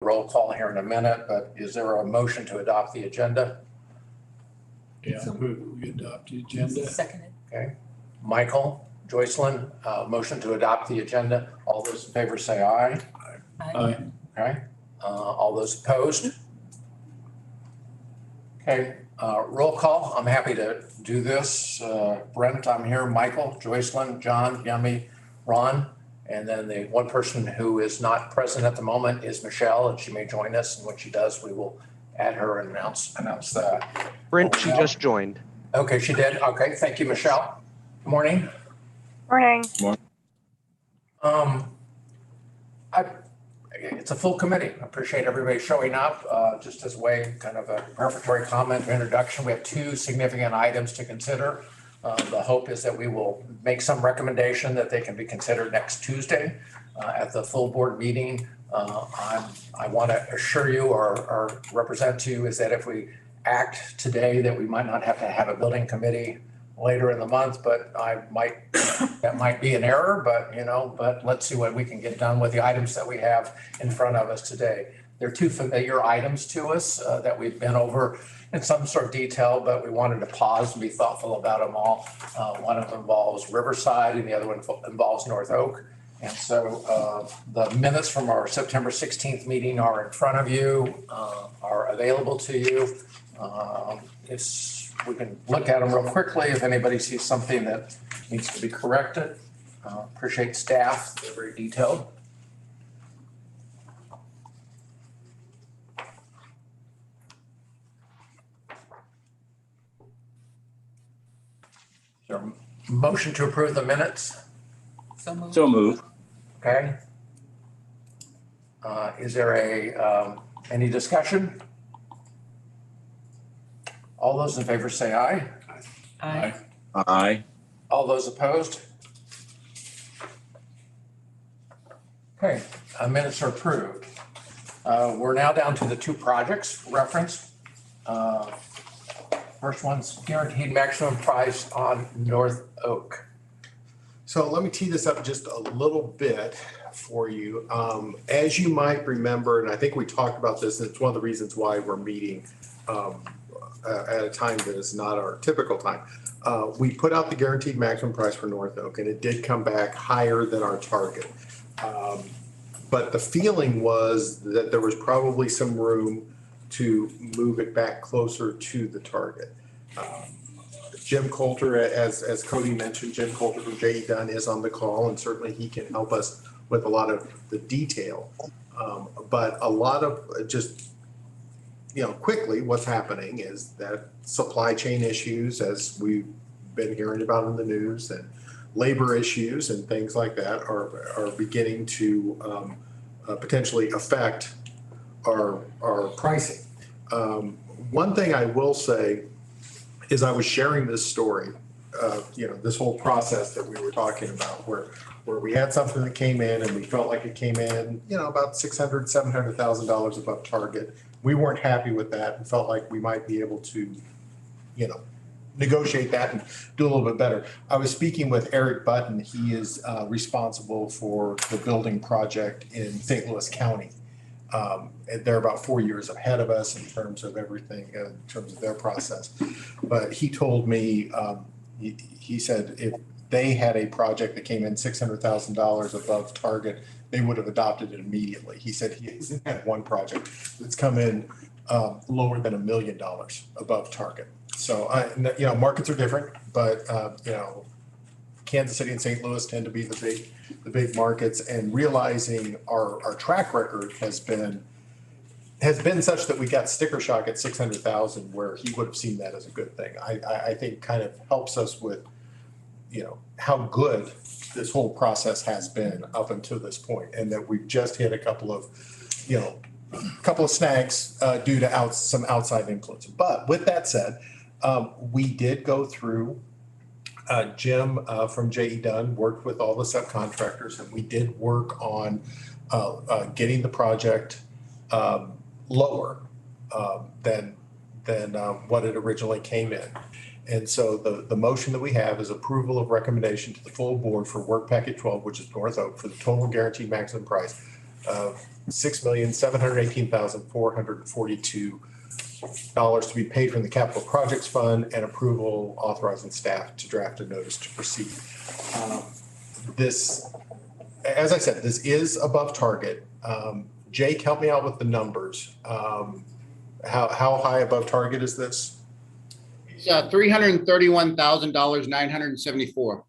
roll call here in a minute, but is there a motion to adopt the agenda? Yeah, we adopt the agenda. Seconded. Okay. Michael, Joycelyn, motion to adopt the agenda. All those in favor say aye. Aye. Okay. All those opposed? Okay, roll call. I'm happy to do this. Brent, I'm here. Michael, Joycelyn, John, Yemi, Ron. And then the one person who is not present at the moment is Michelle, and she may join us. And when she does, we will add her and announce that. Brent, she just joined. Okay, she did. Okay, thank you, Michelle. Good morning. Morning. It's a full committee. I appreciate everybody showing up. Just as a way, kind of a preparatory comment or introduction, we have two significant items to consider. The hope is that we will make some recommendation that they can be considered next Tuesday at the full board meeting. I want to assure you or represent to you is that if we act today, that we might not have to have a building committee later in the month, but that might be an error, but let's see what we can get done with the items that we have in front of us today. They're two familiar items to us that we've been over in some sort of detail, but we wanted to pause and be thoughtful about them all. One of them involves Riverside and the other one involves North Oak. And so the minutes from our September 16th meeting are in front of you, are available to you. We can look at them real quickly if anybody sees something that needs to be corrected. Appreciate staff, they're very detailed. Is there a motion to approve the minutes? So moved. Okay. Is there any discussion? All those in favor say aye. Aye. Aye. All those opposed? Okay, minutes are approved. We're now down to the two projects referenced. First one's guaranteed maximum price on North Oak. So let me tee this up just a little bit for you. As you might remember, and I think we talked about this, and it's one of the reasons why we're meeting at a time that is not our typical time. We put out the guaranteed maximum price for North Oak, and it did come back higher than our target. But the feeling was that there was probably some room to move it back closer to the target. Jim Coulter, as Cody mentioned, Jim Coulter from J.E. Dunn is on the call, and certainly he can help us with a lot of the detail. But a lot of just, quickly what's happening is that supply chain issues, as we've been hearing about in the news, and labor issues and things like that are beginning to potentially affect our pricing. One thing I will say is I was sharing this story, this whole process that we were talking about where we had something that came in and we felt like it came in, about $600,000, $700,000 above target. We weren't happy with that and felt like we might be able to, negotiate that and do a little bit better. I was speaking with Eric Button. He is responsible for the building project in St. Louis County. And they're about 4 years ahead of us in terms of everything, in terms of their process. But he told me, he said if they had a project that came in $600,000 above target, they would have adopted it immediately. He said he hasn't had one project that's come in lower than $1 million above target. So, markets are different, but, Kansas City and St. Louis tend to be the big markets, and realizing our track record has been such that we got sticker shock at 600,000 where he would have seen that as a good thing. I think kind of helps us with, how good this whole process has been up until this point, and that we've just hit a couple of snags due to some outside influence. But with that said, we did go through, Jim from J.E. Dunn worked with all the subcontractors, and we did work on getting the project lower than what it originally came in. And so the motion that we have is approval of recommendation to the full board for work packet 12, which is North Oak, for the total guaranteed maximum price of $6,718,442 to be paid from the Capital Projects Fund, and approval authorizing staff to draft a notice to proceed. This, as I said, this is above target. Jake, help me out with the numbers. How high above target is this? It's $331,974.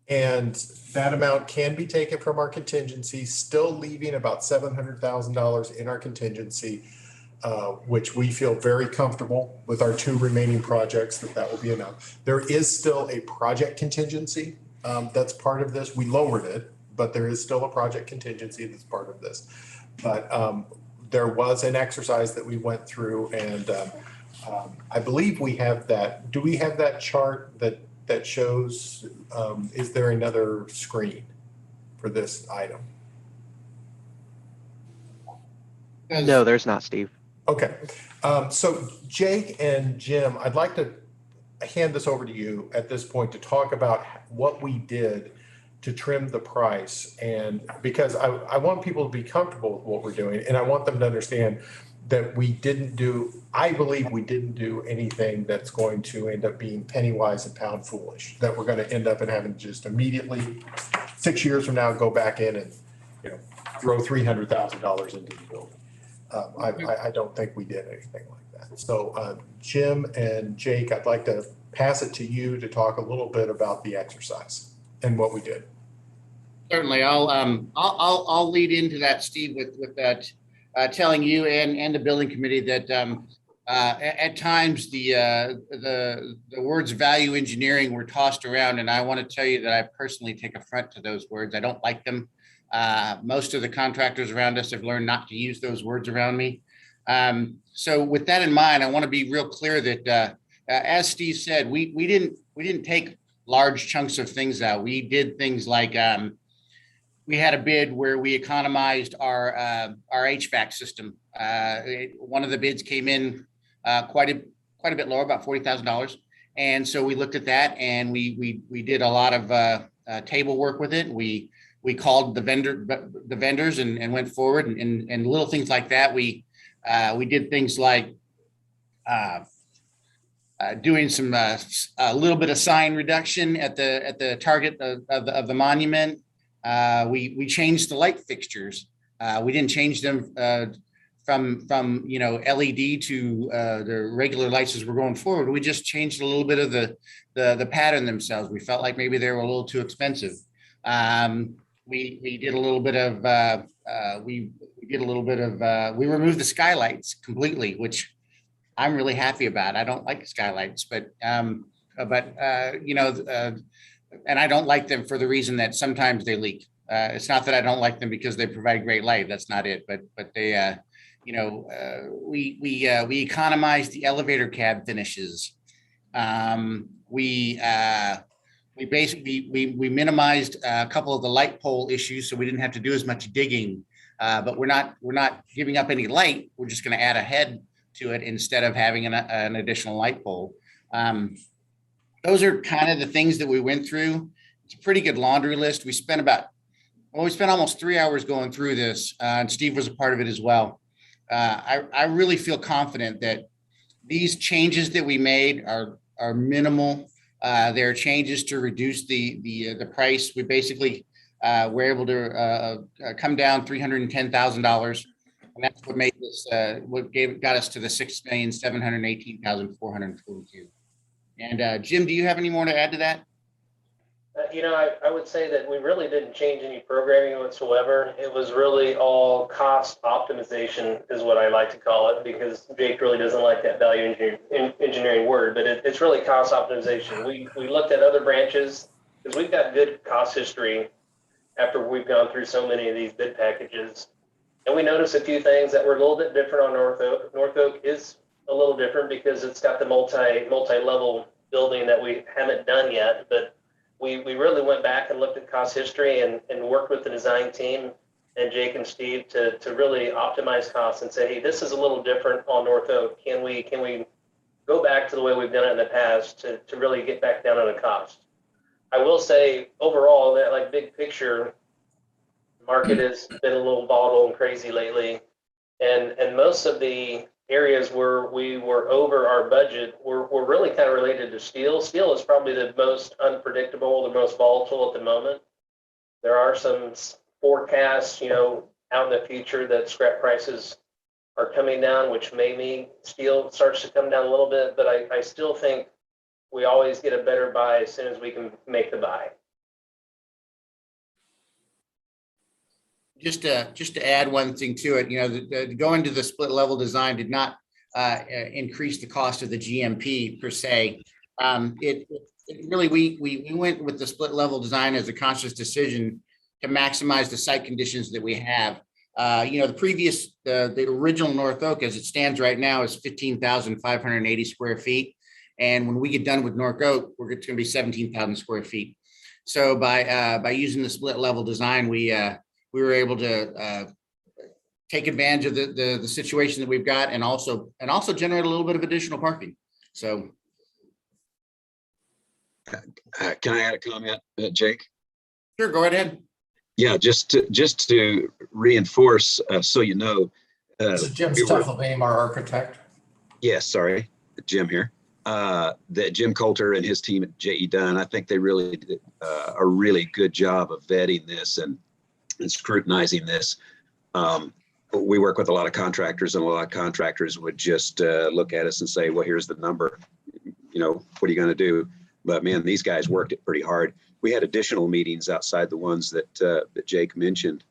And that amount can be taken from our contingency, still leaving about $700,000 in our contingency, which we feel very comfortable with our two remaining projects that will be enough. There is still a project contingency that's part of this. We lowered it, but there is still a project contingency that's part of this. But there was an exercise that we went through, and I believe we have that. Do we have that chart that shows, is there another screen for this item? No, there's not, Steve. Okay. So Jake and Jim, I'd like to hand this over to you at this point to talk about what we did to trim the price. And because I want people to be comfortable with what we're doing, and I want them to understand that I believe we didn't do anything that's going to end up being penny wise and pound foolish, that we're going to end up in having to just immediately 6 years from now go back in and throw $300,000 into the building. I don't think we did anything like that. So Jim and Jake, I'd like to pass it to you to talk a little bit about the exercise and what we did. Certainly, I'll lead into that, Steve, with that, telling you and the building committee that at times the words value engineering were tossed around, and I want to tell you that I personally take affront to those words. I don't like them. Most of the contractors around us have learned not to use those words around me. So with that in mind, I want to be real clear that as Steve said, we didn't take large chunks of things out. We did things like we had a bid where we economized our HVAC system. One of the bids came in quite a bit lower, about $40,000, and so we looked at that and we did a lot of table work with it. We called the vendors and went forward and little things like that. We did things like doing some a little bit of sign reduction at the target of the monument. We changed the light fixtures. We didn't change them from LED to the regular lights as we're going forward. We just changed a little bit of the pattern themselves. We felt like maybe they were a little too expensive. We did a little bit of we removed the skylights completely, which I'm really happy about. I don't like skylights, but and I don't like them for the reason that sometimes they leak. It's not that I don't like them because they provide great light. That's not it. But they, we economized the elevator cab finishes. We minimized a couple of the light pole issues, so we didn't have to do as much digging. But we're not giving up any light. We're just going to add a head to it instead of having an additional light pole. Those are kind of the things that we went through. It's a pretty good laundry list. We spent almost 3 hours going through this, and Steve was a part of it as well. I really feel confident that these changes that we made are minimal. There are changes to reduce the price. We basically were able to come down $310,000, and that's what made this got us to the $6,718,442. And Jim, do you have any more to add to that? I would say that we really didn't change any programming whatsoever. It was really all cost optimization is what I like to call it, because Jake really doesn't like that value engineering word, but it's really cost optimization. We looked at other branches because we've got good cost history after we've gone through so many of these bid packages. And we noticed a few things that were a little bit different on North Oak. North Oak is a little different because it's got the multi-level building that we haven't done yet, but we really went back and looked at cost history and worked with the design team and Jake and Steve to really optimize costs and say, hey, this is a little different on North Oak. Can we go back to the way we've done it in the past to really get back down on the cost? I will say overall that, like, big picture, Market has been a little volatile and crazy lately. And most of the areas where we were over our budget were really kind of related to steel. Steel is probably the most unpredictable, the most volatile at the moment. There are some forecasts, out in the future that scrap prices are coming down, which may mean steel starts to come down a little bit, but I still think we always get a better buy as soon as we can make the buy. Just to add one thing to it, going to the split level design did not increase the cost of the GMP per se. It really, we went with the split level design as a conscious decision to maximize the site conditions that we have. The original North Oak as it stands right now is 15,580 square feet. And when we get done with North Oak, it's going to be 17,000 square feet. So by using the split level design, we were able to take advantage of the situation that we've got and also generate a little bit of additional parking. So. Can I add a comment, Jake? Sure, go ahead. Yeah, just to reinforce, so you know. This is Jim Stuffelbeam, our architect. Yes, sorry, Jim here. That Jim Coulter and his team at J.E. Dunn, I think they really did a really good job of vetting this and scrutinizing this. We work with a lot of contractors, and a lot of contractors would just look at us and say, well, here's the number, what are you going to do? But man, these guys worked it pretty hard. We had additional meetings outside the ones that Jake mentioned,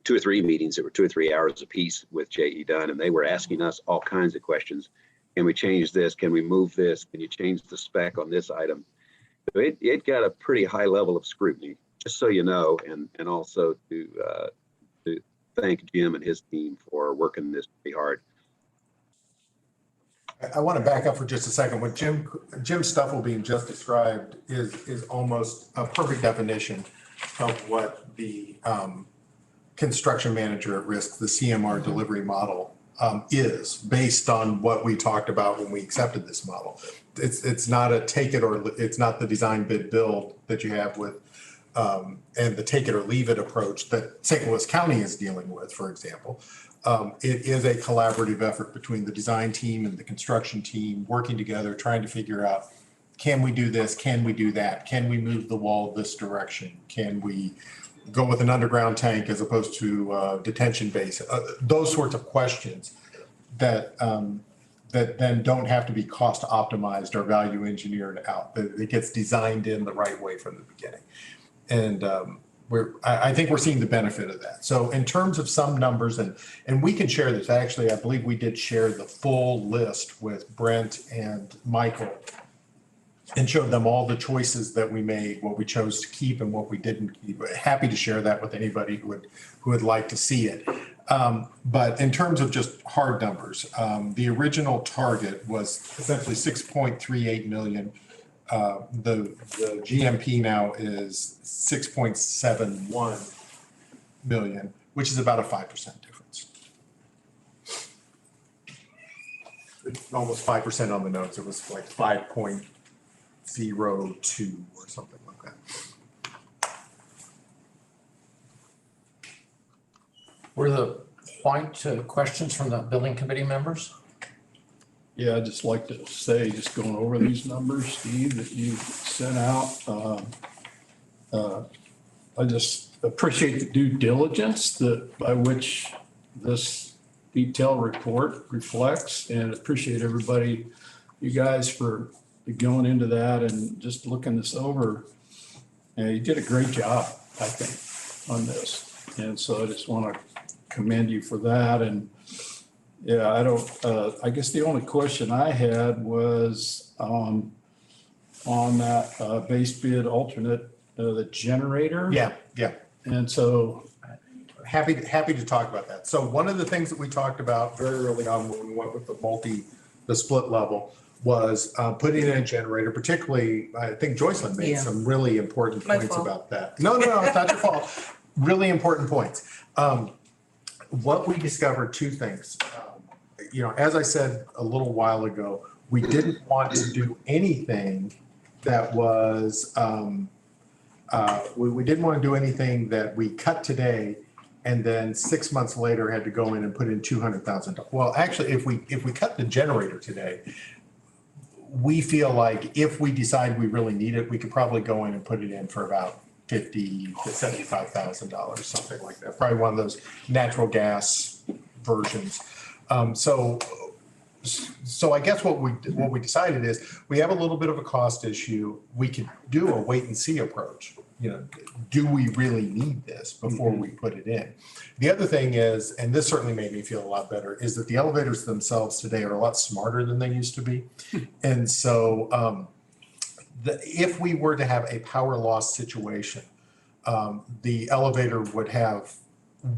2 or 3 meetings that were 2 or 3 hours apiece with J.E. Dunn, and they were asking us all kinds of questions. Can we change this? Can we move this? Can you change the spec on this item? So it got a pretty high level of scrutiny, just so you know, and also to thank Jim and his team for working this pretty hard. I want to back up for just a second. What Jim Stuffelbeam just described is almost a perfect definition of what the construction manager at risk, the CMR delivery model, is based on what we talked about when we accepted this model. It's not a take it or it's not the design bid build that you have with and the take it or leave it approach that St. Louis County is dealing with, for example. It is a collaborative effort between the design team and the construction team working together, trying to figure out, can we do this? Can we do that? Can we move the wall this direction? Can we go with an underground tank as opposed to detention base? Those sorts of questions that then don't have to be cost optimized or value engineered out. It gets designed in the right way from the beginning. And I think we're seeing the benefit of that. So in terms of some numbers, and we can share this, actually, I believe we did share the full list with Brent and Michael and showed them all the choices that we made, what we chose to keep and what we didn't keep. Happy to share that with anybody who would like to see it. But in terms of just hard numbers, the original target was essentially 6.38 million. The GMP now is 6.71 million, which is about a 5% difference. It's almost 5% on the notes. It was like 5.02 or something like that. Were the questions from the building committee members? Yeah, I'd just like to say, just going over these numbers, Steve, that you sent out. I just appreciate the due diligence by which this detailed report reflects, and appreciate everybody, you guys, for going into that and just looking this over. And you did a great job, I think, on this. And so I just want to commend you for that. And yeah, I guess the only question I had was on that base bid alternate, the generator. Yeah. And so happy to talk about that. So one of the things that we talked about very early on when we went with the split level was putting in a generator, particularly, I think Joycelyn made some really important points about that. No, it's not your fault. Really important points. What we discovered, 2 things. As I said a little while ago, we didn't want to do anything that was, we didn't want to do anything that we cut today and then 6 months later had to go in and put in $200,000. Well, actually, if we cut the generator today, we feel like if we decide we really need it, we could probably go in and put it in for about $50,000 to $75,000, something like that. Probably one of those natural gas versions. So I guess what we decided is we have a little bit of a cost issue. We could do a wait and see approach. You know, do we really need this before we put it in? The other thing is, and this certainly made me feel a lot better, is that the elevators themselves today are a lot smarter than they used to be. And so if we were to have a power loss situation, the elevator would have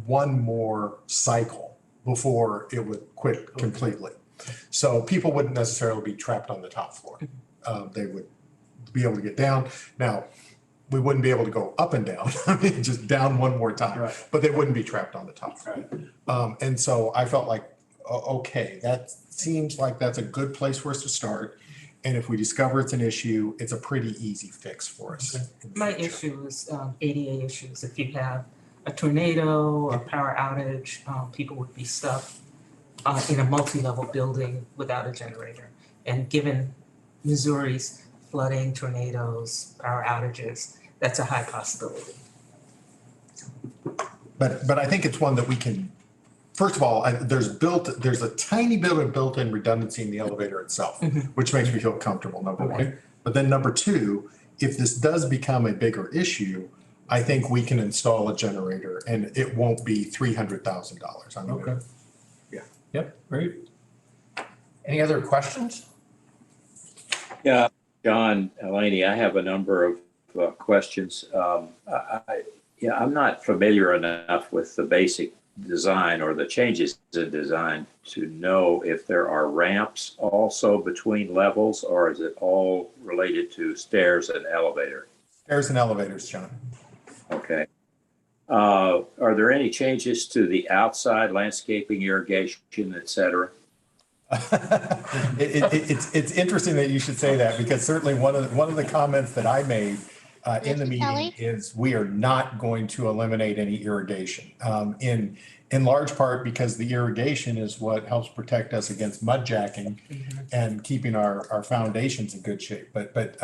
one more cycle before it would quit completely. So people wouldn't necessarily be trapped on the top floor. They would be able to get down. Now, we wouldn't be able to go up and down, I mean, just down one more time, Right. but they wouldn't be trapped on the top floor. And so I felt like, okay, that seems like that's a good place for us to start. And if we discover it's an issue, it's a pretty easy fix for us. My issue is ADA issues. If you have a tornado or power outage, people would be stuck in a multi-level building without a generator. And given Missouri's flooding, tornadoes, power outages, that's a high possibility. But I think it's one that we can, first of all, there's a tiny bit of built-in redundancy in the elevator itself, which makes me feel comfortable, number one. But then number two, if this does become a bigger issue, I think we can install a generator and it won't be $300,000. I mean, Okay. Yep, great. Any other questions? Yeah, John, Elaney, I have a number of questions. I'm not familiar enough with the basic design or the changes in design to know if there are ramps also between levels, or is it all related to stairs and elevator? Stairs and elevators, John. Okay. Are there any changes to the outside landscaping, irrigation, et cetera? It's interesting that you should say that, because certainly one of the comments that I made in the meeting is we are not going to eliminate any irrigation. In large part because the irrigation is what helps protect us against mud jacking and keeping our foundations in good shape. But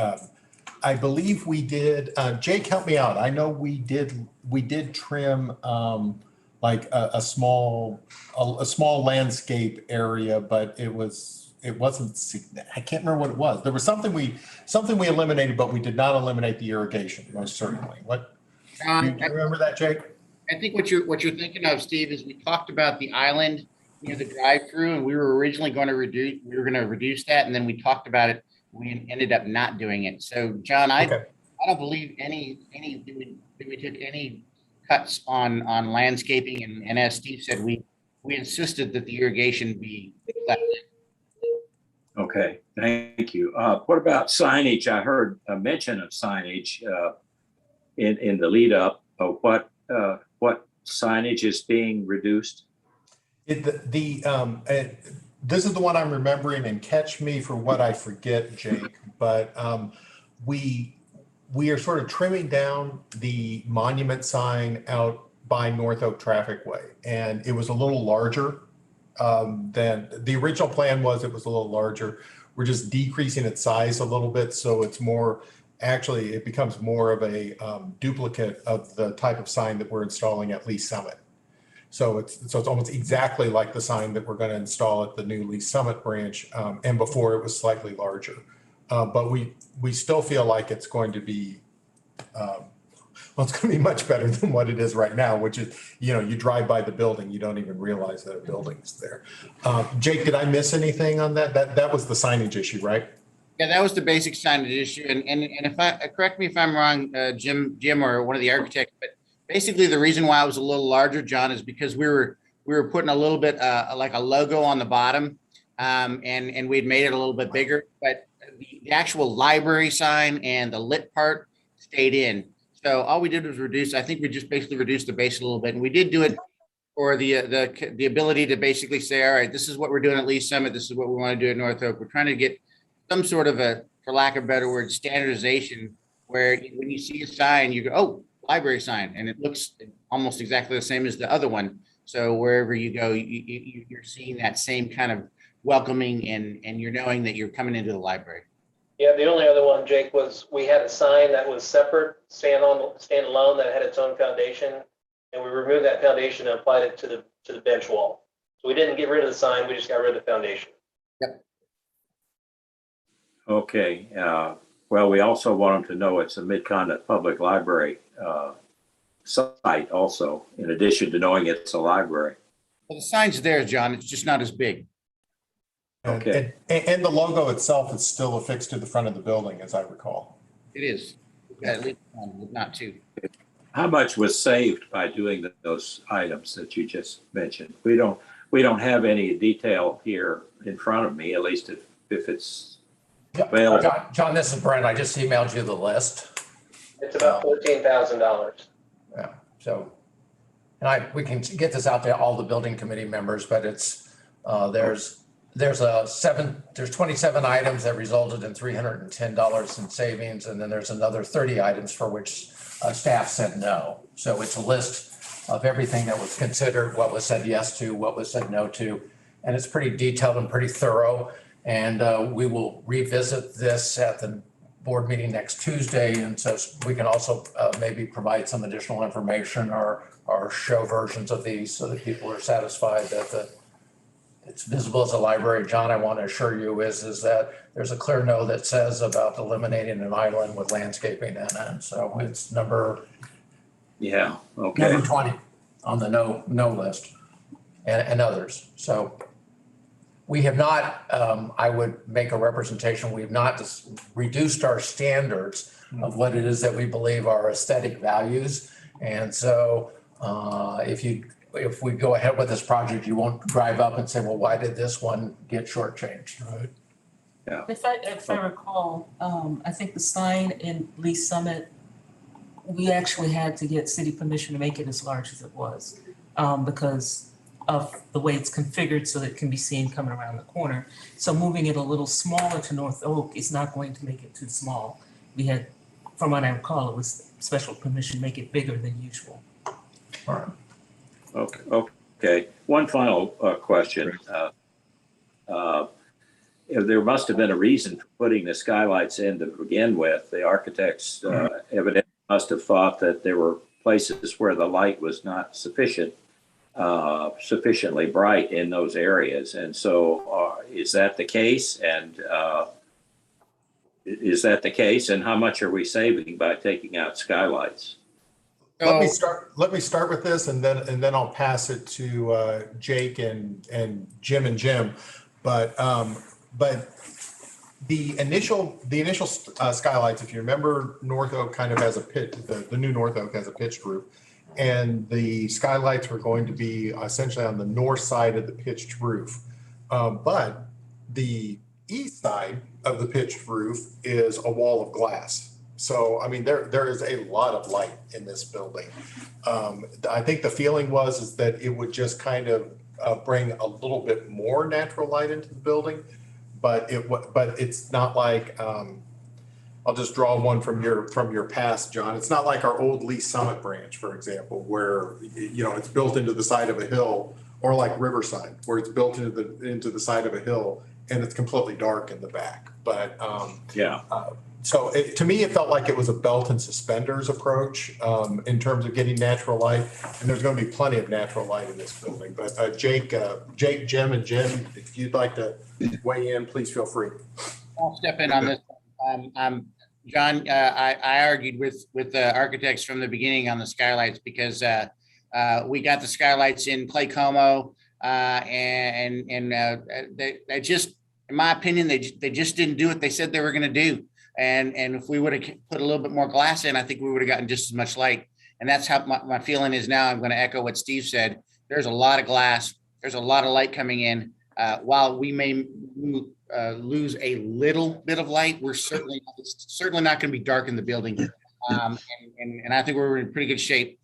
I believe we did. Jake, help me out. I know we did trim like a small landscape area, but it wasn't. I can't remember what it was. There was something we eliminated, but we did not eliminate the irrigation, most certainly. What? Do you remember that, Jake? I think what you're thinking of, Steve, is we talked about the island near the drive-through, and we were originally going to reduce that, and then we talked about it. We ended up not doing it. So, John, I don't believe we took any cuts on landscaping, and as Steve said, we insisted that the irrigation be left. Okay, thank you. What about signage? I heard a mention of signage in the lead up. What signage is being reduced? This is the one I'm remembering, and catch me for what I forget, Jake, but we are sort of trimming down the monument sign out by North Oak Traffic Way, and it was a little larger than the original plan was. It was a little larger. We're just decreasing its size a little bit, so it's more, actually it becomes more of a duplicate of the type of sign that we're installing at Lee Summit. So it's almost exactly like the sign that we're going to install at the new Lee Summit branch, and before it was slightly larger. But we still feel like it's going to be, it's going to be much better than what it is right now, which is, you drive by the building, you don't even realize that a building is there. Jake, did I miss anything on that? That was the signage issue, right? Yeah, that was the basic signage issue. And if correct me if I'm wrong, Jim or one of the architects, but basically the reason why it was a little larger, John, is because we were putting a little bit like a logo on the bottom, and we'd made it a little bit bigger, but the actual library sign and the lit part stayed in. So all we did was reduce. I think we just basically reduced the base a little bit, and we did do it for the ability to basically say, all right, this is what we're doing at Lee Summit. This is what we want to do at North Oak. We're trying to get some sort of a, for lack of a better word, standardization, where when you see a sign, you go, oh, library sign, and it looks almost exactly the same as the other one. So wherever you go, you're seeing that same kind of welcoming and you're knowing that you're coming into the library. Yeah, the only other one, Jake, was we had a sign that was separate, standalone, that had its own foundation. And we removed that foundation and applied it to the bench wall. So we didn't get rid of the sign, we just got rid of the foundation. Okay. Well, we also want them to know it's a Mid-Continent Public Library site also, in addition to knowing it's a library. Well, the sign's there, John. It's just not as big. Okay. And the logo itself is still affixed to the front of the building, as I recall. It is. At least one, not two. How much was saved by doing those items that you just mentioned? We don't have any detail here in front of me, at least if it's available. John, this is Brent. I just emailed you the list. It's about $14,000. Yeah, so, and we can get this out to all the building committee members, but it's, there's 27 items that resulted in $310 in savings, and then there's another 30 items for which staff said no. So it's a list of everything that was considered, what was said yes to, what was said no to, and it's pretty detailed and pretty thorough. And we will revisit this at the board meeting next Tuesday, and so we can also maybe provide some additional information or show versions of these so that people are satisfied that it's visible as a library. John, I want to assure you is that there's a clear no that says about eliminating an island with landscaping in it. So it's number 20 on the no list and others. So we have not, I would make a representation, we have not reduced our standards of what it is that we believe are aesthetic values. And so if we go ahead with this project, you won't drive up and say, well, why did this one get shortchanged? Right. Yeah. If I recall, I think the sign in Lee Summit, we actually had to get city permission to make it as large as it was because of the way it's configured so that it can be seen coming around the corner. So moving it a little smaller to North Oak is not going to make it too small. We had, from what I recall, it was special permission to make it bigger than usual. All right. Okay. One final question. There must have been a reason for putting the skylights in to begin with. The architects evidently must have thought that there were places where the light was not sufficiently bright in those areas. And so is that the case? And is that the case? And how much are we saving by taking out skylights? Let me start with this, and then I'll pass it to Jake and Jim. But the initial skylights, if you remember, North Oak kind of has a pit. The new North Oak has a pitched roof, and the skylights were going to be essentially on the north side of the pitched roof. But the east side of the pitched roof is a wall of glass. So, I mean, there is a lot of light in this building. I think the feeling is that it would just kind of bring a little bit more natural light into the building, but it's not like I'll just draw one from your past, John. It's not like our old Lee Summit branch, for example, where it's built into the side of a hill, or like Riverside, where it's built into the side of a hill and it's completely dark in the back. But so to me, it felt like it was a belt and suspenders approach in terms of getting natural light, and there's going to be plenty of natural light in this building. But Jake, Jim, and Jim, if you'd like to weigh in, please feel free. I'll step in on this. John, I argued with the architects from the beginning on the skylights because we got the skylights in Clay Como, and they just, in my opinion, they just didn't do what they said they were going to do. And if we would have put a little bit more glass in, I think we would have gotten just as much light. And that's how my feeling is now. I'm going to echo what Steve said. There's a lot of glass. There's a lot of light coming in. While we may lose a little bit of light, it's certainly not going to be dark in the building. And I think we're in pretty good shape.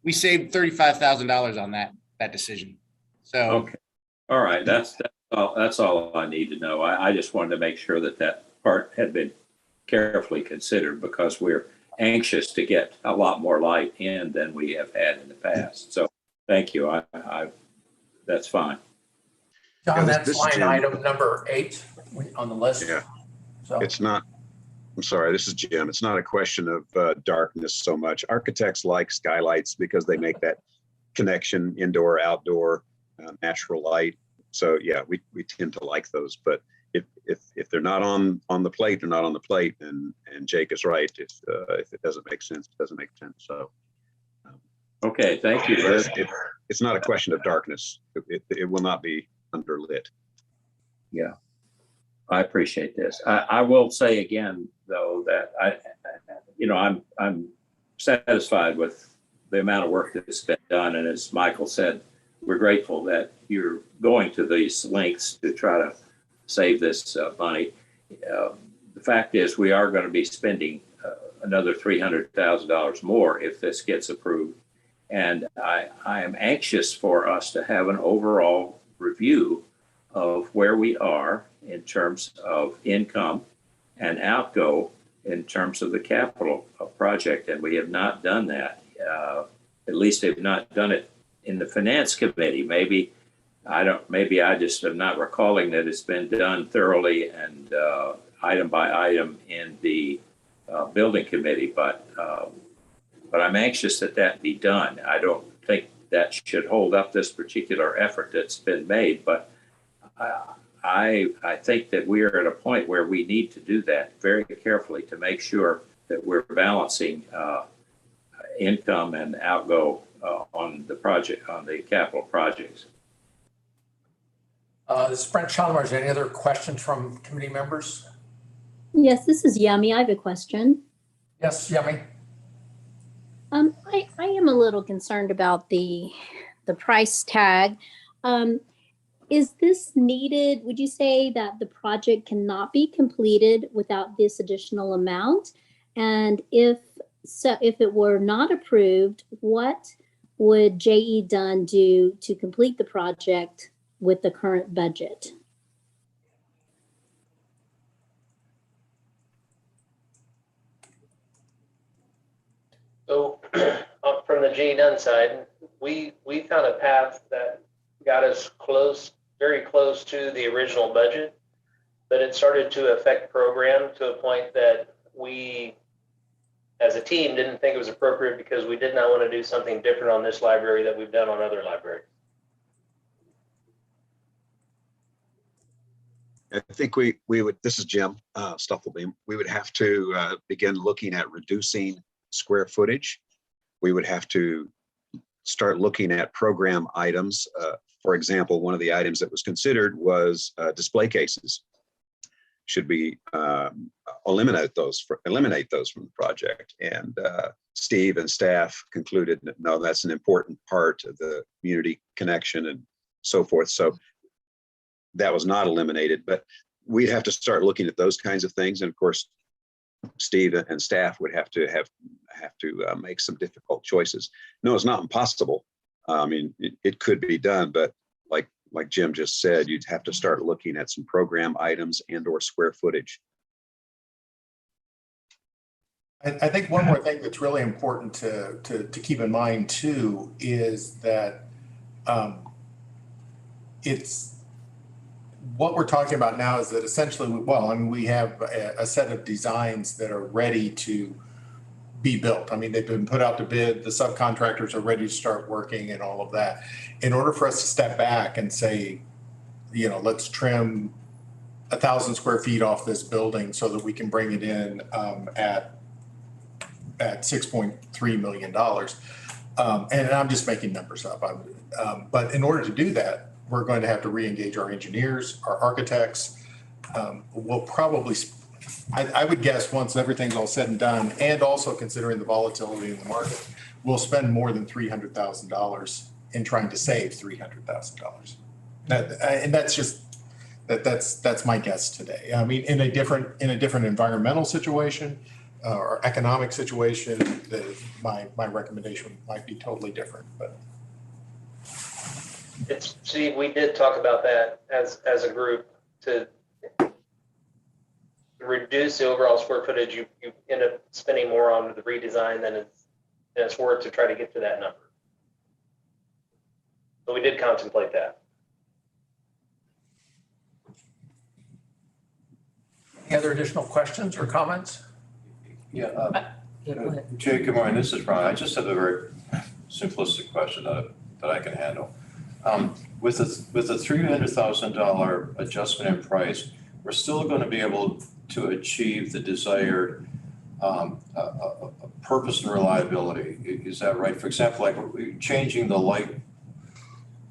We saved $35,000 on that decision. So okay, all right, that's all I need to know. I just wanted to make sure that part had been carefully considered, because we're anxious to get a lot more light in than we have had in the past. So thank you. That's fine. John, Yeah, that's this is line Jim. item number 8 on the list. Yeah. So, It's not, I'm sorry, this is Jim. It's not a question of darkness so much. Architects like skylights because they make that connection, indoor, outdoor, natural light. So yeah, we tend to like those. But if they're not on the plate, they're not on the plate. And Jake is right. If it doesn't make sense, it doesn't make sense. So Okay, thank you. it's not a question of darkness. It will not be underlit. Yeah, I appreciate this. I will say again, though, that I'm satisfied with the amount of work that's been done. And as Michael said, we're grateful that you're going to these lengths to try to save this money. The fact is, we are going to be spending another $300,000 more if this gets approved. And I am anxious for us to have an overall review of where we are in terms of income and outgo in terms of the capital project. And we have not done that. At least they've not done it in the finance committee. Maybe I just am not recalling that it's been done thoroughly and item by item in the building committee. But I'm anxious that be done. I don't think that should hold up this particular effort that's been made, but I think that we are at a point where we need to do that very carefully to make sure that we're balancing income and outgo on the project, on the capital projects. This is Brent Chalmers. Any other questions from committee members? Yes, this is Yummy. I have a question. Yes, Yummy. I am a little concerned about the price tag. Is this needed? Would you say that the project cannot be completed without this additional amount? And if it were not approved, what would JE Dunn do to complete the project with the current budget? So from the J Dunn side, we found a path that got us very close to the original budget, but it started to affect program to a point that we, as a team, didn't think it was appropriate because we did not want to do something different on this library that we've done on other libraries. I think we would, this is Jim Stuffelbeam, we would have to begin looking at reducing square footage. We would have to start looking at program items. For example, one of the items that was considered was display cases. Should we eliminate those from the project? And Steve and staff concluded that no, that's an important part of the community connection and so forth. So that was not eliminated, but we'd have to start looking at those kinds of things. And of course, Steve and staff would have to make some difficult choices. No, it's not impossible. I mean, it could be done, but like Jim just said, you'd have to start looking at some program items and/or square footage. I think one more thing that's really important to keep in mind too is that it's what we're talking about now is that essentially, we have a set of designs that are ready to be built. I mean, they've been put out to bid, the subcontractors are ready to start working and all of that. In order for us to step back and say, let's trim 1,000 square feet off this building so that we can bring it in at $6.3 million. And I'm just making numbers up. But in order to do that, we're going to have to re-engage our engineers, our architects. We'll probably, I would guess once everything's all said and done, and also considering the volatility in the market, we'll spend more than $300,000 in trying to save $300,000. And that's just, that's my guess today. I mean, in a different environmental situation or economic situation, my recommendation might be totally different, but. See, we did talk about that as a group to reduce the overall square footage, you end up spending more on the redesign than it's worth to try to get to that number. So we did contemplate that. Any other additional questions or comments? Yeah, go ahead. Jay, good morning. This is Ron. I just have a very simplistic question that I can handle. With a $300,000 adjustment in price, we're still going to be able to achieve the desired purpose and reliability. Is that right? For example, like changing the light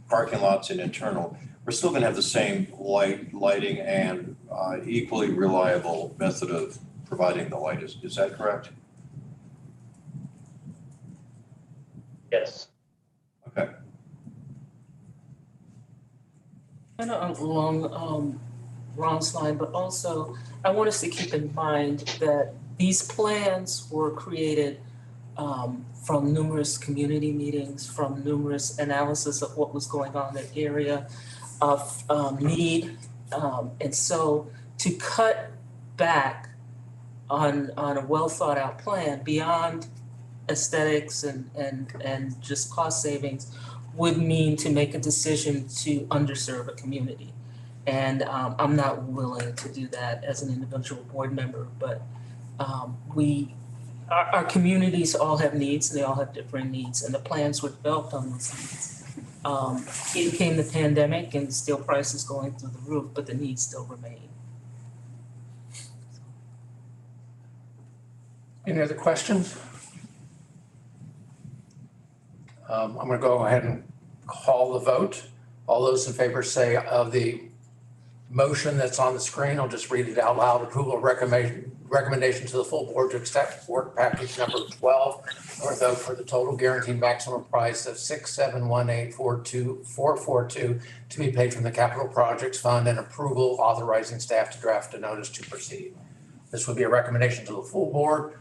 parking lots and internal, we're still going to have the same lighting and equally reliable method of providing the light. Is that correct? Yes. Okay. Kind of along Ron's line, but also I want us to keep in mind that these plans were created from numerous community meetings, from numerous analysis of what was going on in the area of need. And so to cut back on a well thought out plan beyond aesthetics and just cost savings would mean to make a decision to underserve a community. And I'm not willing to do that as an individual board member, but our communities all have needs, and they all have different needs, and the plans were developed on those needs. It came the pandemic and steel prices going through the roof, but the needs still remain. Any other questions? I'm going to go ahead and call the vote. All those in favor say of the motion that's on the screen, I'll just read it out loud. Approval of recommendation to the full board to accept work package number 12, North Oak, for the total guaranteed maximum price of $671842442 to be paid from the Capital Projects Fund, and approval authorizing staff to draft a notice to proceed. This would be a recommendation to the full board.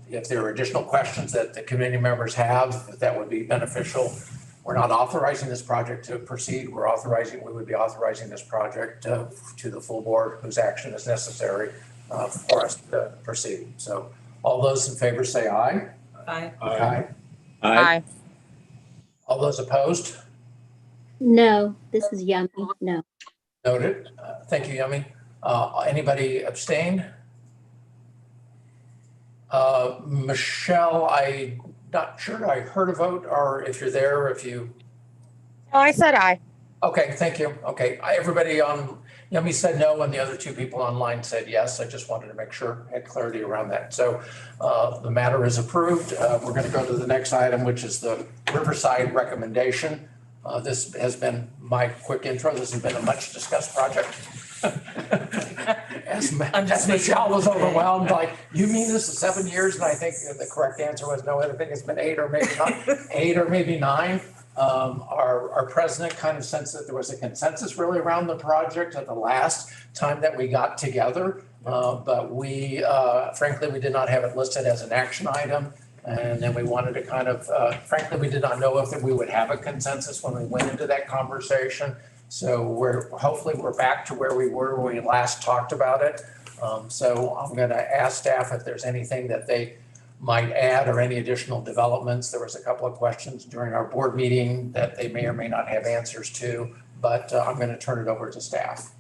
If there are additional questions that the committee members have, that would be beneficial. We're not authorizing this project to proceed. We would be authorizing this project to the full board whose action is necessary for us to proceed. So all those in favor say aye. Aye. Aye. Aye. All those opposed? No, this is Yummy. No. Noted. Thank you, Yummy. Anybody abstain? Michelle, I'm not sure I heard a vote, or if you're there, if you. Oh, I said aye. Okay, thank you. Okay, everybody on, Yummy said no, and the other two people online said yes. I just wanted to make sure I had clarity around that. So the matter is approved. We're going to go to the next item, which is the Riverside recommendation. This has been my quick intro. This has been a much discussed project. As Michelle was overwhelmed, like, you mean this is 7 years? And I think the correct answer was no, I think it's been 8 or maybe 9. Our president kind of sensed that there was a consensus really around the project at the last time that we got together. But frankly, we did not have it listed as an action item. And then we wanted to kind of, frankly, we did not know if we would have a consensus when we went into that conversation. So hopefully we're back to where we were when we last talked about it. So I'm going to ask staff if there's anything that they might add or any additional developments. There was a couple of questions during our board meeting that they may or may not have answers to, but I'm going to turn it over to staff.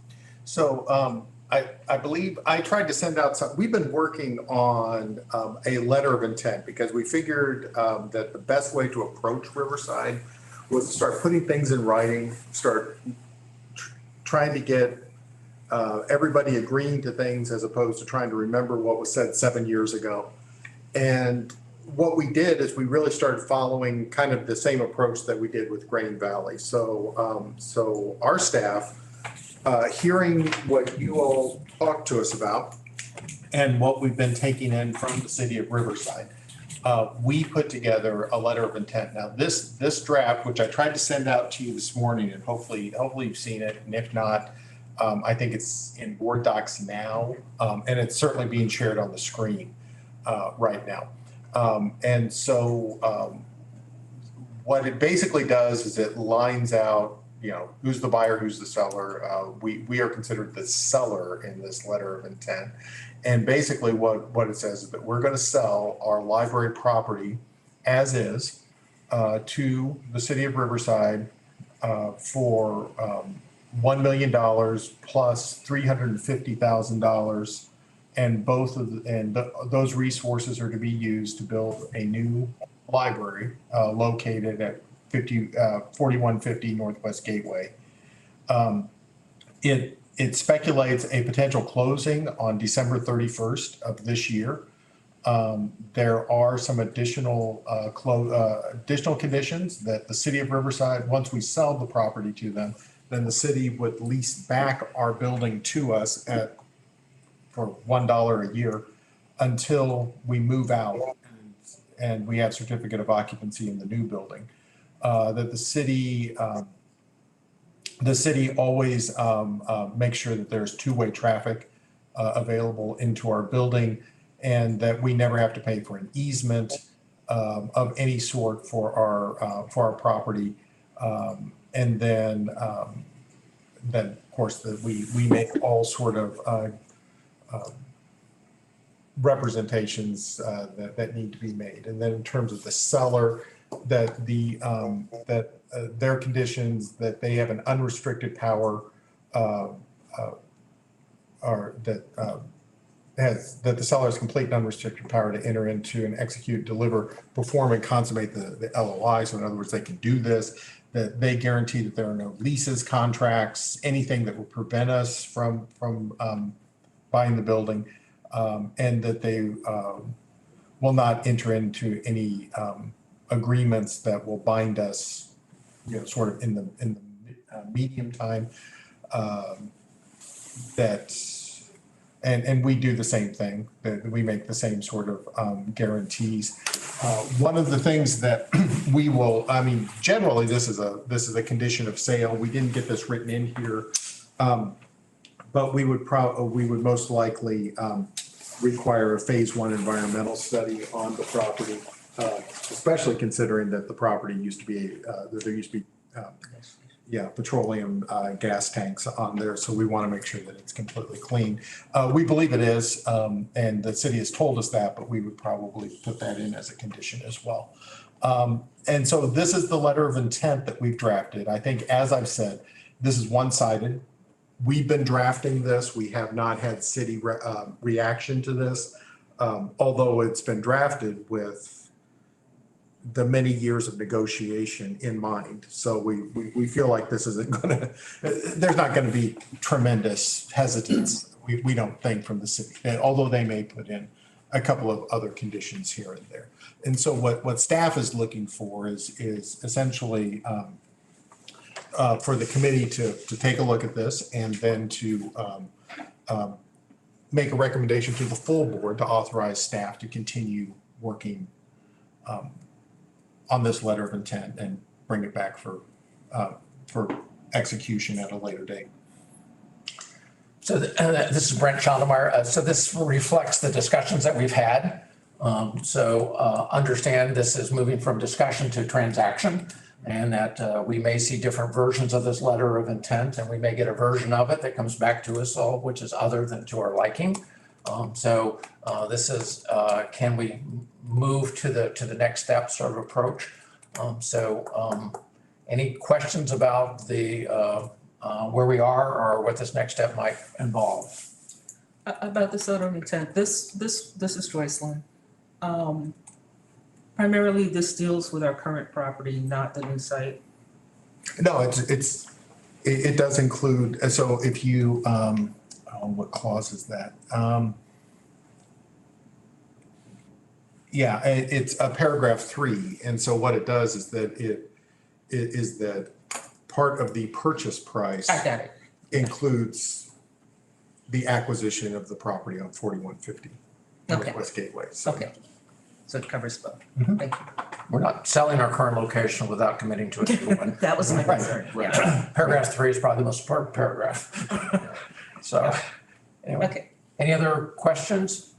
So I believe I tried to send out we've been working on a letter of intent because we figured that the best way to approach Riverside was to start putting things in writing, start trying to get everybody agreeing to things as opposed to trying to remember what was said 7 years ago. And what we did is we really started following kind of the same approach that we did with Grain Valley. So, so our staff, hearing what you all talked to us about and what we've been taking in from the city of Riverside, we put together a letter of intent. Now, this draft, which I tried to send out to you this morning, and hopefully you've seen it, and if not, I think it's in board docs now, and it's certainly being shared on the screen right now. And so what it basically does is it lines out who's the buyer, who's the seller. We are considered the seller in this letter of intent. And basically what it says is that we're going to sell our library property as is to the city of Riverside for $1 million plus $350,000. And those resources are to be used to build a new library located at 4150 Northwest Gateway. It speculates a potential closing on December 31st of this year. There are some additional conditions that the city of Riverside, once we sell the property to them, then the city would lease back our building to us for $1 a year until we move out and we have certificate of occupancy in the new building. That the city always makes sure that there's two-way traffic available into our building, and that we never have to pay for an easement of any sort for our property. And then of course that we make all sort of representations that need to be made. And then in terms of the seller, that their conditions, that they have an unrestricted power, or that that the seller has complete and unrestricted power to enter into and execute, deliver, perform, and consummate the LOI. So in other words, they can do this, that they guarantee that there are no leases, contracts, anything that will prevent us from buying the building, and that they will not enter into any agreements that will bind us, sort of in the medium time. And we do the same thing, that we make the same sort of guarantees. One of the things that we will, generally this is a condition of sale. We didn't get this written in here, but we would most likely require a phase 1 environmental study on the property, especially considering that the property used to be petroleum gas tanks on there. So we want to make sure that it's completely clean. We believe it is, and the city has told us that, but we would probably put that in as a condition as well. And so this is the letter of intent that we've drafted. I think, as I've said, this is one-sided. We've been drafting this. We have not had city reaction to this, although it's been drafted with the many years of negotiation in mind. So we feel like this isn't there's not going to be tremendous hesitance, we don't think, from the city, although they may put in a couple of other conditions here and there. And so what staff is looking for is essentially for the committee to take a look at this, and then to make a recommendation to the full board to authorize staff to continue working on this letter of intent and bring it back for execution at a later date. So this is Brent Schondemeyer. So this reflects the discussions that we've had. Understand this is moving from discussion to transaction, and that we may see different versions of this letter of intent, and we may get a version of it that comes back to us all, which is other than to our liking. This is, can we move to the next step sort of approach? Any questions about the where we are or what this next step might involve? About this letter of intent, this is Joycelyn. Primarily, this deals with our current property, not the new site. No, it does include, so if you, what clause is that? It's a paragraph 3. And so what it does is that it is that part of the purchase price I got it. includes the acquisition of the property on 4150 Northwest Gateway. Okay. So it covers both. Mm-hmm. Thank you. We're not selling our current location without committing to a new one. That was my concern. Right. Yeah. Paragraph 3 is probably the most important paragraph. So, anyway, Okay. Any other questions?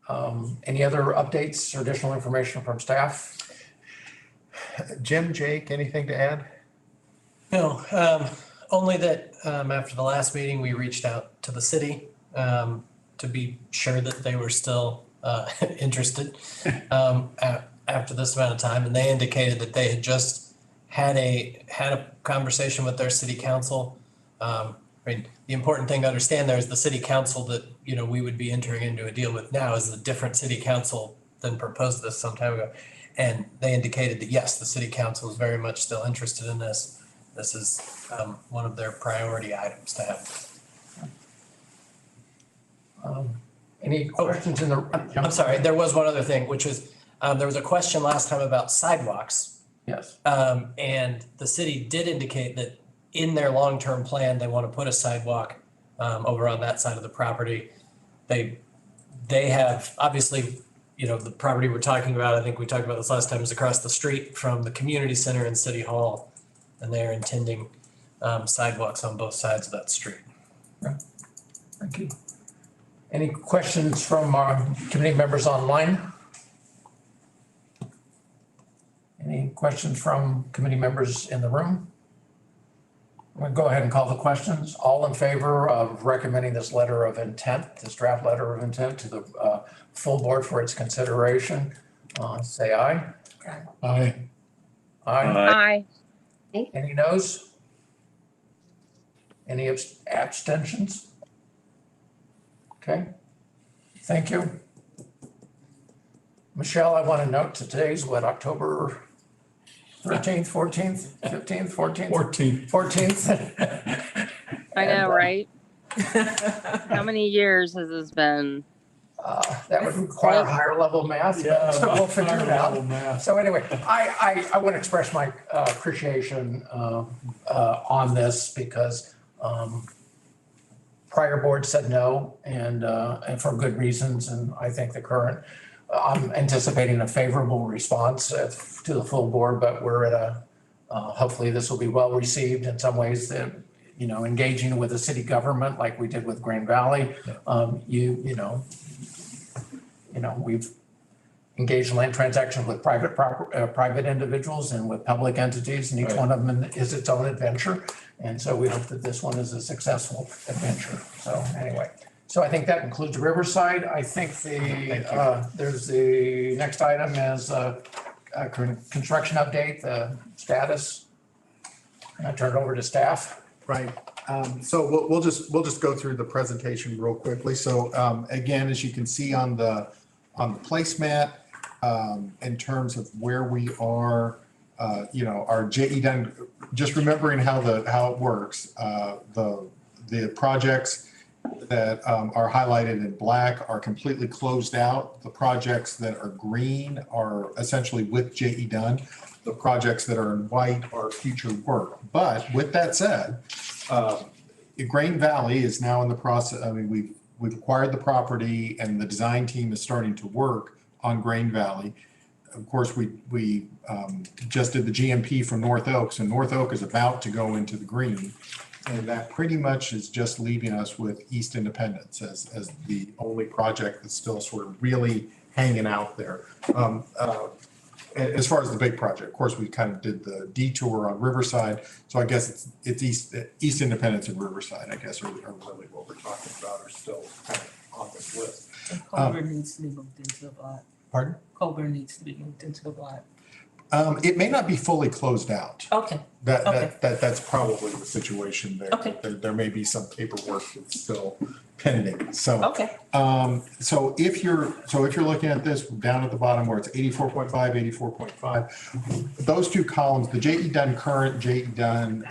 Any other updates or additional information from staff? Jim, Jake, anything to add? No, only that after the last meeting, we reached out to the city to be sure that they were still interested after this amount of time, and they indicated that they had just had a conversation with their city council. I mean, the important thing to understand there is the city council that, you know, we would be entering into a deal with now is a different city council than proposed this some time ago. And they indicated that, yes, the city council is very much still interested in this. This is one of their priority items to have. Any questions in the? I'm sorry, there was one other thing, which was, there was a question last time about sidewalks. Yes. And the city did indicate that in their long-term plan, they want to put a sidewalk over on that side of the property. They have, obviously, you know, the property we're talking about, I think we talked about this last time, is across the street from the community center and city hall. And they're intending sidewalks on both sides of that street. Thank you. Any questions from our committee members online? Any questions from committee members in the room? We'll go ahead and call the questions. All in favor of recommending this letter of intent, this draft letter of intent to the full board for its consideration, say aye. Aye. Aye. Aye. Any noes? Any abstentions? Okay, thank you. Michelle, I want to note today's what, October 13th, 14th, 15th, 14th? 14th. I know, right? How many years has this been? That would require higher level math, so we'll figure it out. So anyway, I want to express my appreciation on this because prior board said no and for good reasons. And I think the current, I'm anticipating a favorable response to the full board, but we're at a, hopefully this will be well received in some ways that, you know, engaging with the city government like we did with Grand Valley. You know, we've engaged in land transactions with private individuals and with public entities, and each one of them is its own adventure. And so we hope that this one is a successful adventure. So anyway, so I think that concludes Riverside. I think there's the next item is a construction update, the status. And I turn it over to staff. Right. So we'll just go through the presentation real quickly. So again, as you can see on the placemat, in terms of where we are, you know, our JE done, just remembering how it works. The projects that are highlighted in black are completely closed out. The projects that are green are essentially with JE done. The projects that are in white are future work. But with that said, Grain Valley is now in the process. I mean, we've acquired the property and the design team is starting to work on Grain Valley. Of course, we just did the GMP from North Oaks, and North Oak is about to go into the green. And that pretty much is just leaving us with East Independence as the only project that's still sort of really hanging out there. As far as the big project, of course, we kind of did the detour on Riverside. So I guess it's East Independence and Riverside, I guess, are really what we're talking about, are still kind of on this list. Colburn needs to be moved into the block. Pardon? Colburn needs to be moved into the block. It may not be fully closed out. Okay. That's probably the situation there. Okay. There may be some paperwork that's still pending. So Okay. so if you're looking at this down at the bottom where it's 84.5, 84.5, those two columns, the JE done current, JE done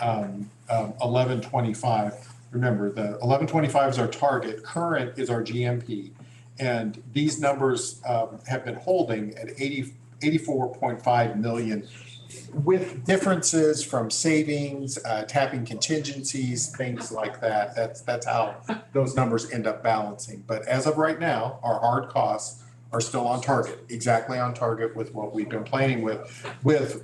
1125. Remember, the 1125 is our target. Current is our GMP, and these numbers have been holding at 84.5 million, with differences from savings, tapping contingencies, things like that. That's how those numbers end up balancing. But as of right now, our hard costs are still on target, exactly on target with what we've been planning with $1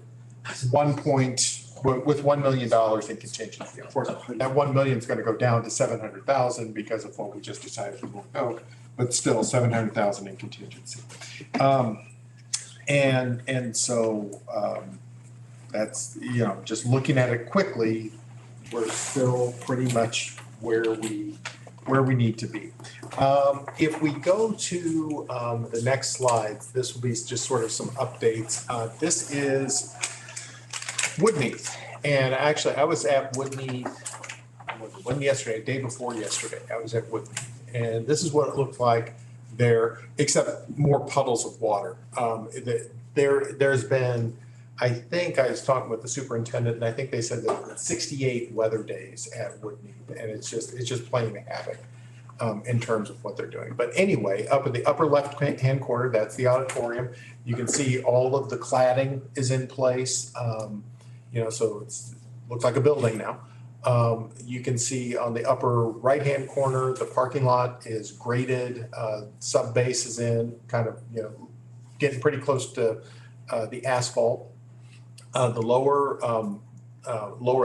million in contingency. Of course, that 1 million is going to go down to 700,000 because of what we just decided to move out. but still 700,000 in contingency. And so that's, you know, just looking at it quickly, we're still pretty much where we need to be. If we go to the next slide, this will be just sort of some updates. This is Woodneath. And actually, I was at Woodneath, wasn't yesterday, day before yesterday, I was at Woodneath. And this is what it looked like there, except more puddles of water. There's been, I think I was talking with the superintendent, and I think they said that 68 weather days at Woodneath, and it's just playing havoc in terms of what they're doing. But anyway, up in the upper left-hand corner, that's the auditorium. You can see all of the cladding is in place. You know, so it's looks like a building now. You can see on the upper right-hand corner, the parking lot is graded, sub base is in, kind of, you know, getting pretty close to the asphalt. The lower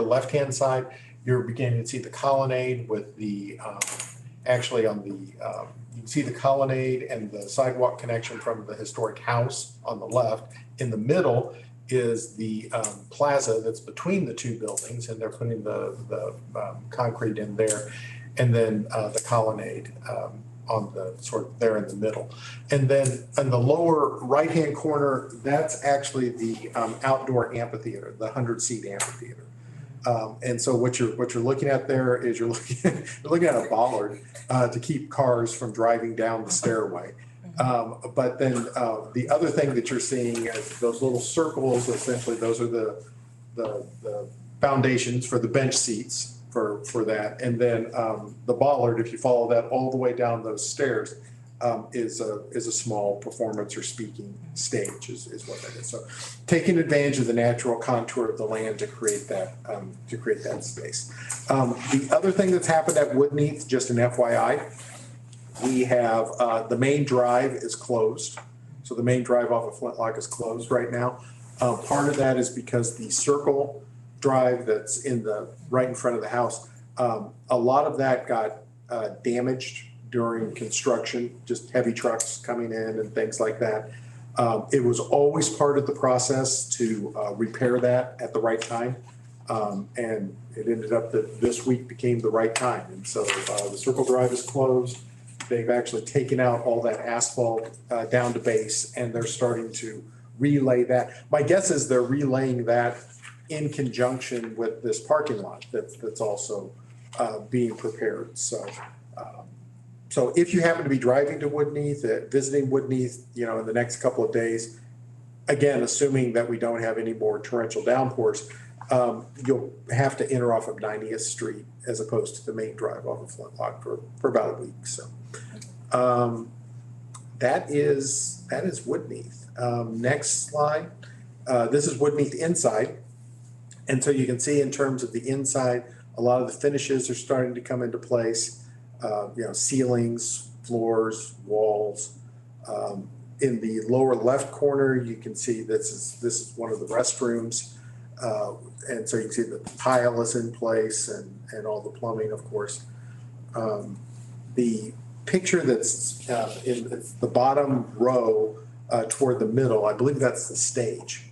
left-hand side, you're beginning to see the colonnade with the, actually on the, you can see the colonnade and the sidewalk connection from the historic house on the left. In the middle is the plaza that's between the two buildings, and they're putting the concrete in there. And then the colonnade on the sort of there in the middle. And then in the lower right-hand corner, that's actually the outdoor amphitheater, the 100-seat amphitheater. And so what you're looking at there is you're looking at a bollard to keep cars from driving down the stairway. But then the other thing that you're seeing is those little circles, essentially those are the foundations for the bench seats for that. And then the bollard, if you follow that all the way down those stairs, is a small performance or speaking stage is what that is. So taking advantage of the natural contour of the land to create that space. The other thing that's happened at Woodneath, just an FYI, we have the main drive is closed. So the main drive off of Flintlock is closed right now. Part of that is because the circle drive that's right in front of the house, a lot of that got damaged during construction, just heavy trucks coming in and things like that. It was always part of the process to repair that at the right time. And it ended up that this week became the right time. And so the circle drive is closed. They've actually taken out all that asphalt down to base, and they're starting to relay that. My guess is they're relaying that in conjunction with this parking lot that's also being prepared. So if you happen to be driving to Woodneath, visiting Woodneath, you know, in the next couple of days, again, assuming that we don't have any more torrential downpours, you'll have to enter off of 90th Street as opposed to the main drive off of Flintlock for about a week. So that is Woodneath. Next slide. This is Woodneath inside. And so you can see in terms of the inside, a lot of the finishes are starting to come into place. You know, ceilings, floors, walls. In the lower left corner, you can see this is one of the restrooms. And so you can see the tile is in place and all the plumbing, of course. The picture that's in the bottom row toward the middle, I believe that's the stage.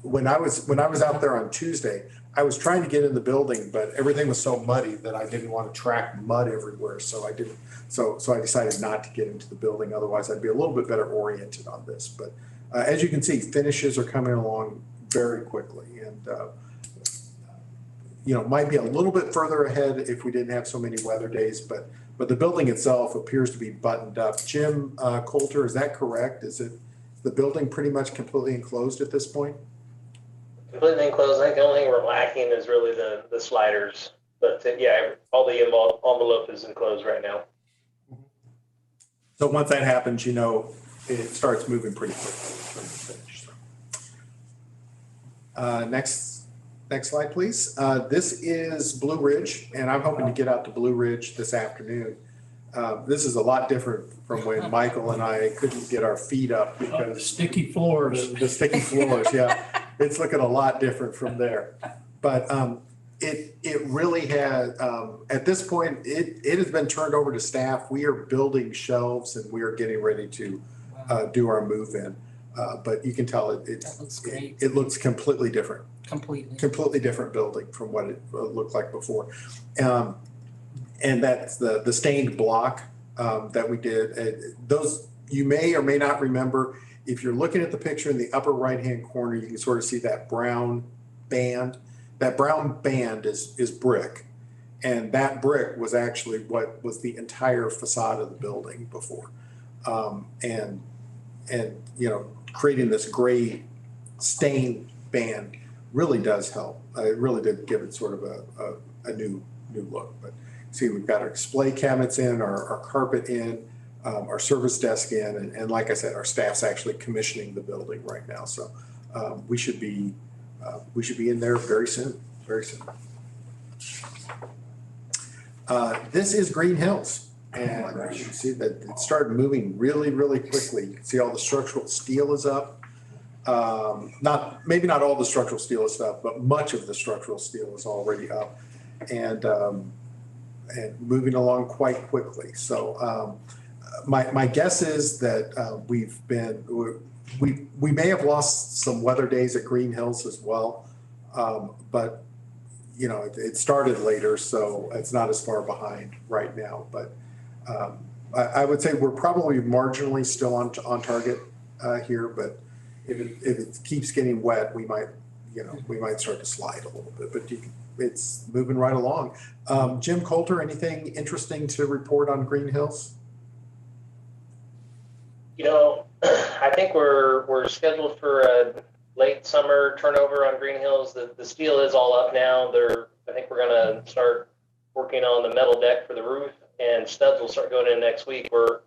When I was out there on Tuesday, I was trying to get in the building, but everything was so muddy that I didn't want to track mud everywhere. So I didn't. So I decided not to get into the building. Otherwise, I'd be a little bit better oriented on this. But as you can see, finishes are coming along very quickly, and you know, might be a little bit further ahead if we didn't have so many weather days. But the building itself appears to be buttoned up. Jim Coulter, is that correct? Is it the building pretty much completely enclosed at this point? Completely enclosed. I think the only thing we're lacking is really the sliders. But yeah, all the envelope is enclosed right now. So once that happens, you know, it starts moving pretty quickly from the finish. Next slide, please. This is Blue Ridge, and I'm hoping to get out to Blue Ridge this afternoon. This is a lot different from when Michael and I couldn't get our feet up because Sticky floors. the sticky floors, yeah. It's looking a lot different from there. But It really had, at this point, it has been turned over to staff. We are building shelves and we are getting ready to do our move in. But you can tell That looks great. it looks completely different. Completely Different building from what it looked like before. And that's the stained block that we did. Those, you may or may not remember, if you're looking at the picture in the upper right-hand corner, you can sort of see that brown band. That brown band is brick. And that brick was actually what was the entire facade of the building before. And you know, creating this gray stain band really does help. It really did give it sort of a new look. But see, we've got our display cabinets in, our carpet in, our service desk in, and like I said, our staff's actually commissioning the building right now. So we should be in there very soon, very soon. This is Green Hills. And you can see that it started moving really, really quickly. You can see all the structural steel is up. Maybe not all the structural steel is up, but much of the structural steel is already up and moving along quite quickly. So my guess is that we may have lost some weather days at Green Hills as well, but you know, it started later, so it's not as far behind right now. But I would say we're probably marginally still on target here, but if it keeps getting wet, we might start to slide a little bit. But it's moving right along. Jim Coulter, anything interesting to report on Green Hills? You know, I think we're scheduled for a late summer turnover on Green Hills. The steel is all up now. I think we're gonna start working on the metal deck for the roof, and studs will start going in next week. We're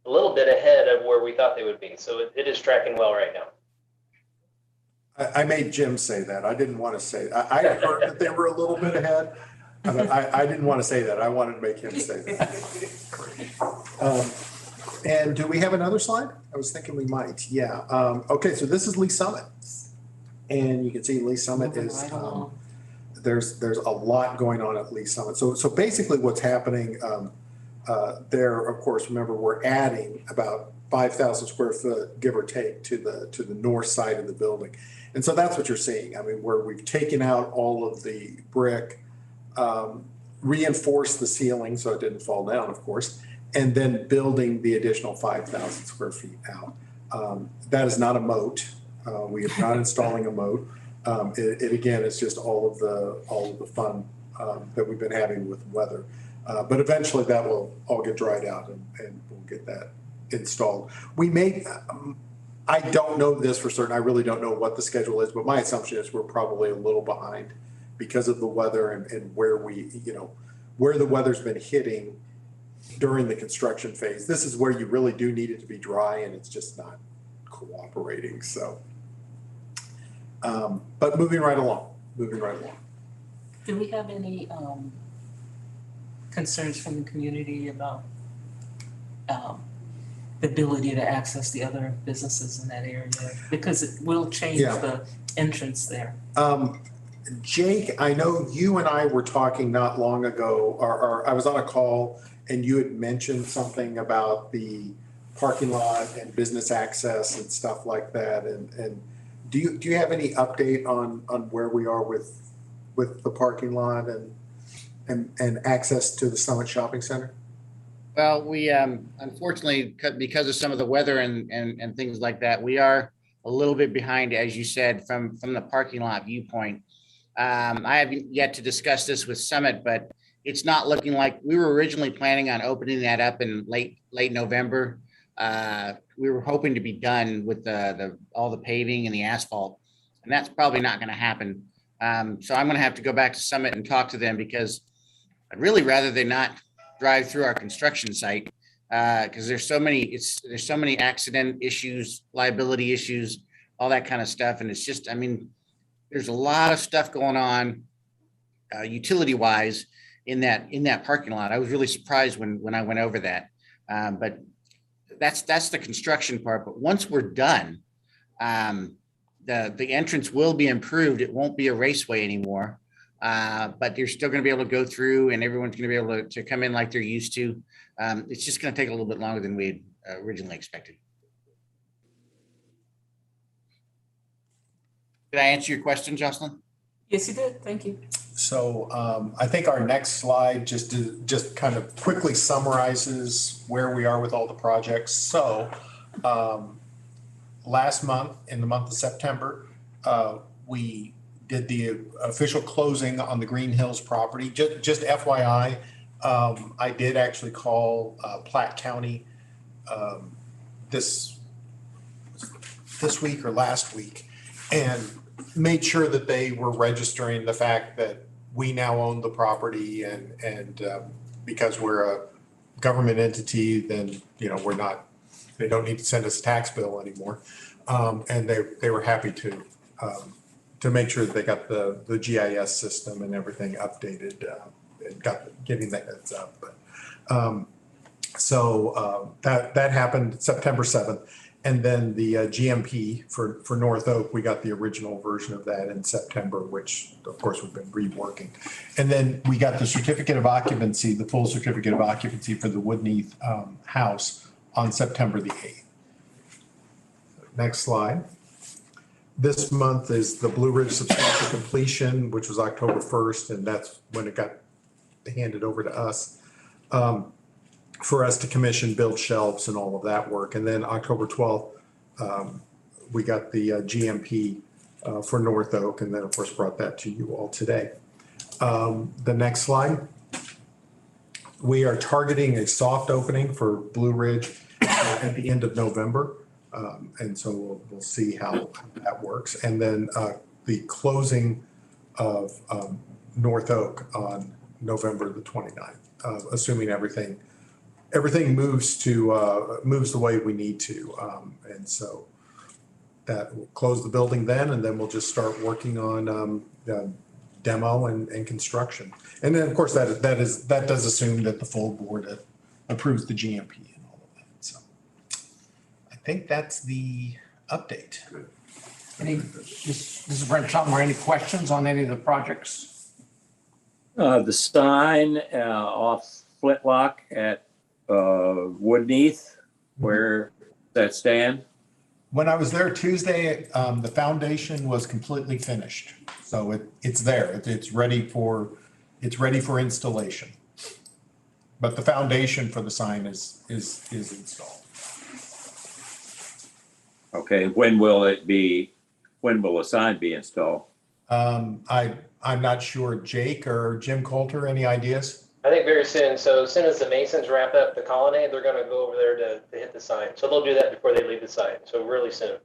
a little bit ahead of where we thought they would be, so it is tracking well right now. I made Jim say that. I didn't want to say that. I heard that they were a little bit ahead, but I didn't want to say that. I wanted to make him say that. And do we have another slide? I was thinking we might. Yeah. Okay, so this is Lee Summit. And you can see Lee Summit is, there's a lot going on at Lee Summit. So basically what's happening there, of course, remember, we're adding about 5,000 square foot, give or take, to the north side of the building. And so that's what you're seeing. I mean, where we've taken out all of the brick, reinforced the ceiling so it didn't fall down, of course, and then building the additional 5,000 square feet out. That is not a moat. We are not installing a moat. It again is just all of the fun that we've been having with weather. But eventually that will all get dried out and we'll get that installed. We may, I don't know this for certain. I really don't know what the schedule is, but my assumption is we're probably a little behind because of the weather and where where the weather's been hitting during the construction phase. This is where you really do need it to be dry and it's just not cooperating. So, but moving right along. Do we have any concerns from the community about the ability to access the other businesses in that area? Because it will change the entrance there. Jake, I know you and I were talking not long ago, or I was on a call and you had mentioned something about the parking lot and business access and stuff like that. And do you have any update on where we are with the parking lot and access to the Summit Shopping Center? Well, we unfortunately, because of some of the weather and things like that, we are a little bit behind, as you said, from the parking lot viewpoint. I haven't yet to discuss this with Summit, but it's not looking like we were originally planning on opening that up in late November. We were hoping to be done with all the paving and the asphalt, and that's probably not going to happen. So I'm going to have to go back to Summit and talk to them because I'd really rather they not drive through our construction site because there's so many accident issues, liability issues, all that kind of stuff. And it's just, I mean, there's a lot of stuff going on utility wise in that parking lot. I was really surprised when I went over that. But that's the construction part. But once we're done, the entrance will be improved. It won't be a raceway anymore. but you're still going to be able to go through and everyone's going to be able to come in like they're used to. It's just going to take a little bit longer than we had originally expected. Did I answer your question, Jocelyn? Yes, you did. Thank you. So I think our next slide just kind of quickly summarizes where we are with all the projects. So last month, in the month of September, we did the official closing on the Green Hills property. Just FYI, I did actually call Platte County this week or last week and made sure that they were registering the fact that we now own the property and because we're a government entity, then, we're not, they don't need to send us a tax bill anymore. And they were happy to make sure that they got the GIS system and everything updated and getting the heads up. But so that happened September 7th. And then the GMP for North Oak, we got the original version of that in September, which of course we've been reworking. And then we got the certificate of occupancy, the full certificate of occupancy for the Woodneath house on September the 8th. Next slide. This month is the Blue Ridge substantial completion, which was October 1st, and that's when it got handed over to us. For us to commission, build shelves and all of that work. And then October 12th, we got the GMP for North Oak, and then of course brought that to you all today. The next slide. We are targeting a soft opening for Blue Ridge at the end of November. And so we'll see how that works. And then the closing of North Oak on November the 29th, assuming everything moves the way we need to. And so that will close the building then, and then we'll just start working on demo and construction. And then of course that does assume that the full board approves the GMP and all of that. So I think that's the update. This is Brent Chotmer. Any questions on any of the projects? The sign off Flintlock at Woodneath, where does that stand? When I was there Tuesday, the foundation was completely finished. So it's there. It's ready for installation. But the foundation for the sign is installed. Okay, when will the sign be installed? I'm not sure. Jake or Jim Coulter, any ideas? I think very soon. So as soon as the Masons wrap up the colonnade, they're going to go over there to hit the sign. So they'll do that before they leave the site. So really soon.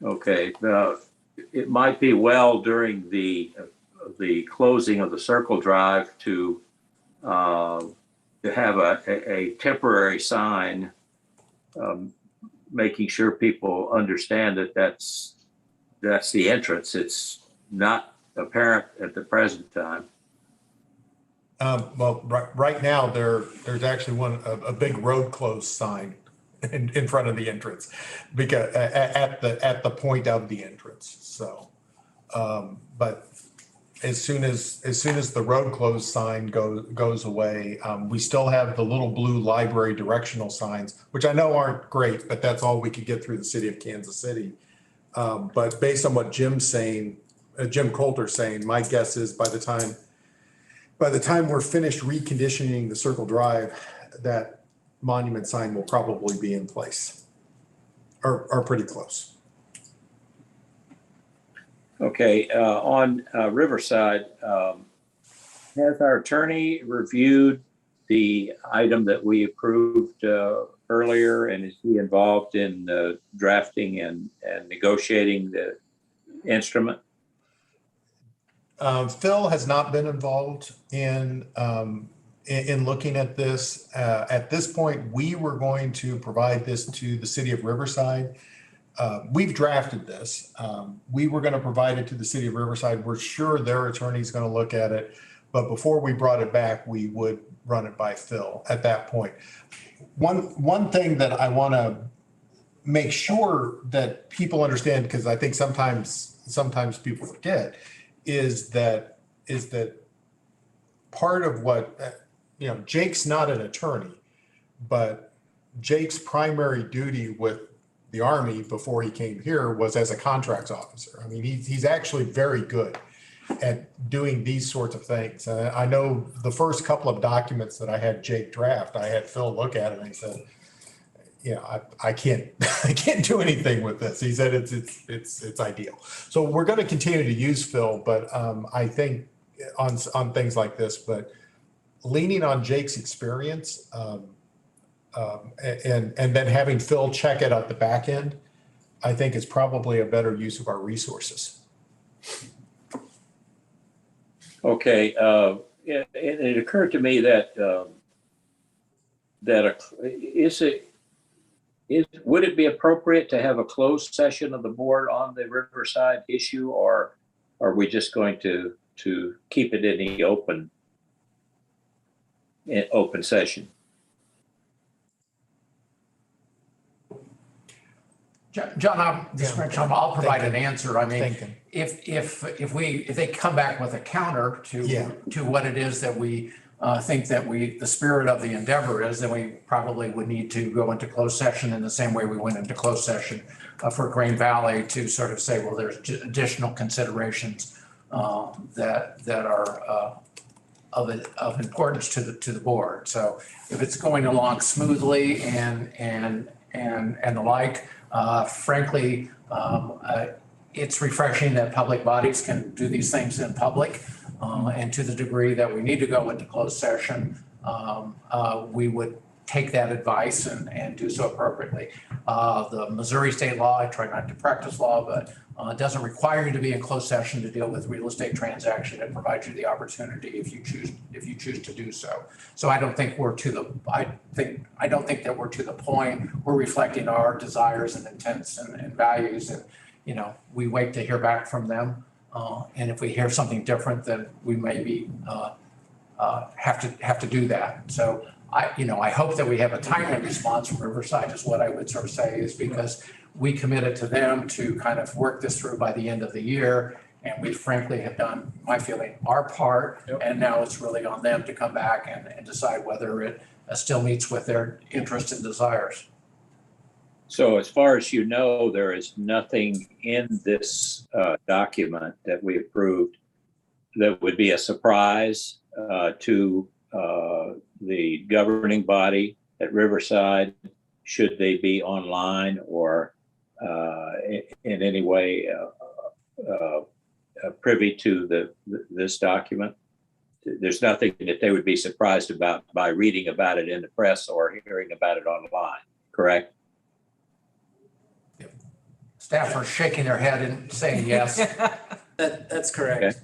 Okay, it might be well during the closing of the Circle Drive to have a temporary sign, making sure people understand that that's the entrance. It's not apparent at the present time. Well, right now there's actually a big road closed sign in front of the entrance, because at the point of the entrance. So, but as soon as the road closed sign goes away, we still have the little blue library directional signs, which I know aren't great, but that's all we could get through the city of Kansas City. But based on what Jim Coulter's saying, my guess is by the time we're finished reconditioning the Circle Drive, that monument sign will probably be in place or pretty close. Okay, on Riverside, has our attorney reviewed the item that we approved earlier, and is he involved in drafting and negotiating the instrument? Phil has not been involved in looking at this. At this point, we were going to provide this to the city of Riverside. We've drafted this. We were going to provide it to the city of Riverside. We're sure their attorney is going to look at it, but before we brought it back, we would run it by Phil at that point. One thing that I want to make sure that people understand, because I think sometimes people forget, is that part of what, Jake's not an attorney, but Jake's primary duty with the Army before he came here was as a contracts officer. I mean, he's actually very good at doing these sorts of things. I know the first couple of documents that I had Jake draft, I had Phil look at it and he said, I can't do anything with this. He said it's ideal. So we're going to continue to use Phil, but I think on things like this, but leaning on Jake's experience and then having Phil check it at the back end, I think is probably a better use of our resources. Okay, it occurred to me that would it be appropriate to have a closed session of the board on the Riverside issue, or are we just going to keep it in the open session? John, I'll provide an answer. I mean, if they come back with a counter to what it is that we think that the spirit of the endeavor is, then we probably would need to go into closed session in the same way we went into closed session for Green Valley to sort of say, well, there's additional considerations that are of importance to the board. So if it's going along smoothly and the like, frankly, it's refreshing that public bodies can do these things in public. And to the degree that we need to go into closed session, we would take that advice and do so appropriately. The Missouri state law, I try not to practice law, but it doesn't require you to be in closed session to deal with real estate transaction. It provides you the opportunity if you choose to do so. So I don't think we're to the point. We're reflecting our desires and intents and values, and we wait to hear back from them. And if we hear something different, then we maybe have to do that. So I hope that we have a timely response from Riverside is what I would sort of say, is because we committed to them to kind of work this through by the end of the year. And we frankly have done, my feeling, our part. Yep. And now it's really on them to come back and decide whether it still meets with their interests and desires. So as far as you know, there is nothing in this document that we approved that would be a surprise to the governing body at Riverside, should they be online or in any way privy to this document. There's nothing that they would be surprised about by reading about it in the press or hearing about it online, correct? Staff are shaking their head and saying yes. That's correct. Okay.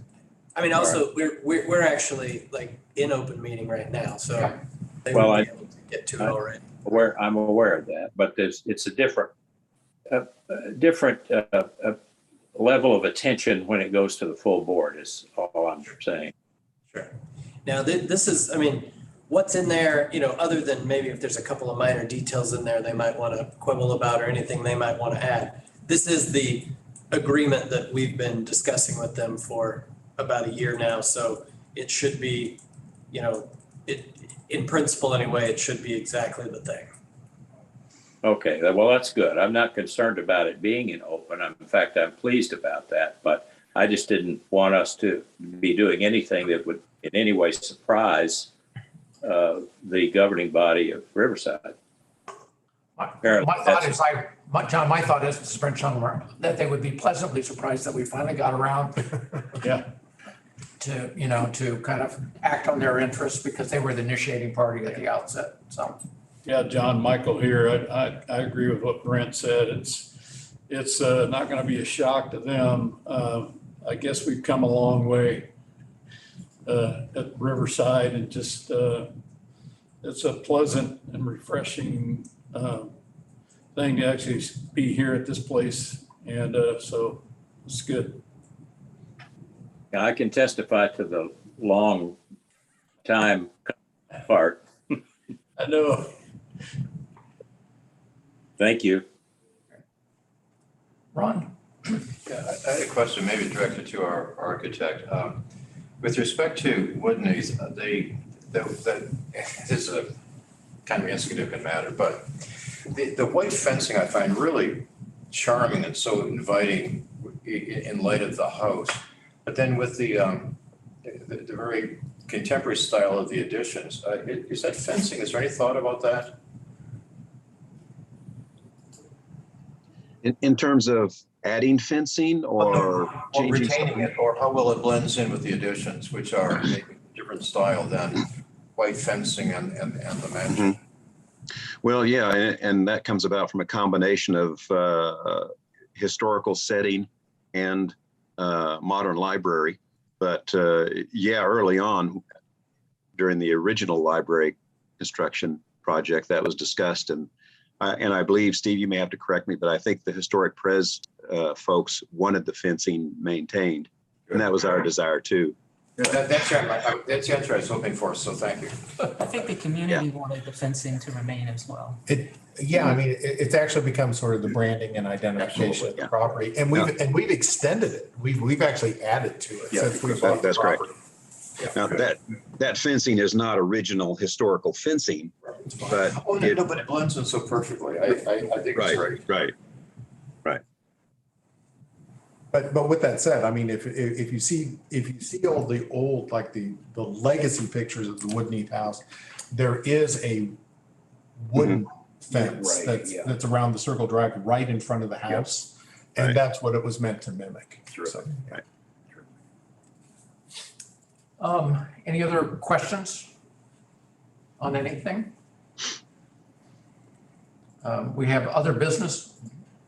I mean, also, we're actually like in open meeting right now, so they Well, will be able to get to it already. I'm aware of that, but it's a different level of attention when it goes to the full board is all I'm saying. Sure. Now, this is, I mean, what's in there, other than maybe if there's a couple of minor details in there they might want to quibble about or anything they might want to add. This is the agreement that we've been discussing with them for about a year now. So it should be, in principle anyway, it should be exactly the thing. Okay, well, that's good. I'm not concerned about it being in open. In fact, I'm pleased about that, but I just didn't want us to be doing anything that would in any way surprise the governing body of Riverside. My thought is, Mr. Brenchon, that they would be pleasantly surprised that we finally got around to kind of act on their interests, because they were the initiating party at the outset. So. Yeah, John, Michael here. I agree with what Brent said. It's not going to be a shock to them. I guess we've come a long way at Riverside, and just it's a pleasant and refreshing thing to actually be here at this place, and so it's good. Yeah, I can testify to the long time part. I know. Thank you. Ron? I had a question maybe directed to our architect. With respect to Woodney's, this is a kind of insignificant matter, but the white fencing I find really charming and so inviting in light of the house. But then with the very contemporary style of the additions, is that fencing? Is there any thought about that? In terms of adding fencing or Or changing retaining something? it, or how well it blends in with the additions, which are maybe different style than white fencing and the mansion? Well, yeah, and that comes about from a combination of historical setting and modern library. But yeah, early on during the original library construction project, that was discussed. And I believe, Steve, you may have to correct me, but I think the historic pres folks wanted the fencing maintained. And that was our desire too. That's the answer I was hoping for, so thank you. I think the community wanted the fencing to remain as well. Yeah, I mean, it's actually become sort of the branding and identification of the property, and we've extended it. We've actually added to it since we bought the That's great. property. Now that fencing is not original historical fencing, but But it blends in so perfectly. I think it's great. Right. But with that said, I mean, if you see all the old, like the legacy pictures of the Woodneath house, there is a wooden fence that's around the circle drive right in front of the house. And Right. that's what it was meant to mimic. Terrific. So, Any other questions on anything? We have other business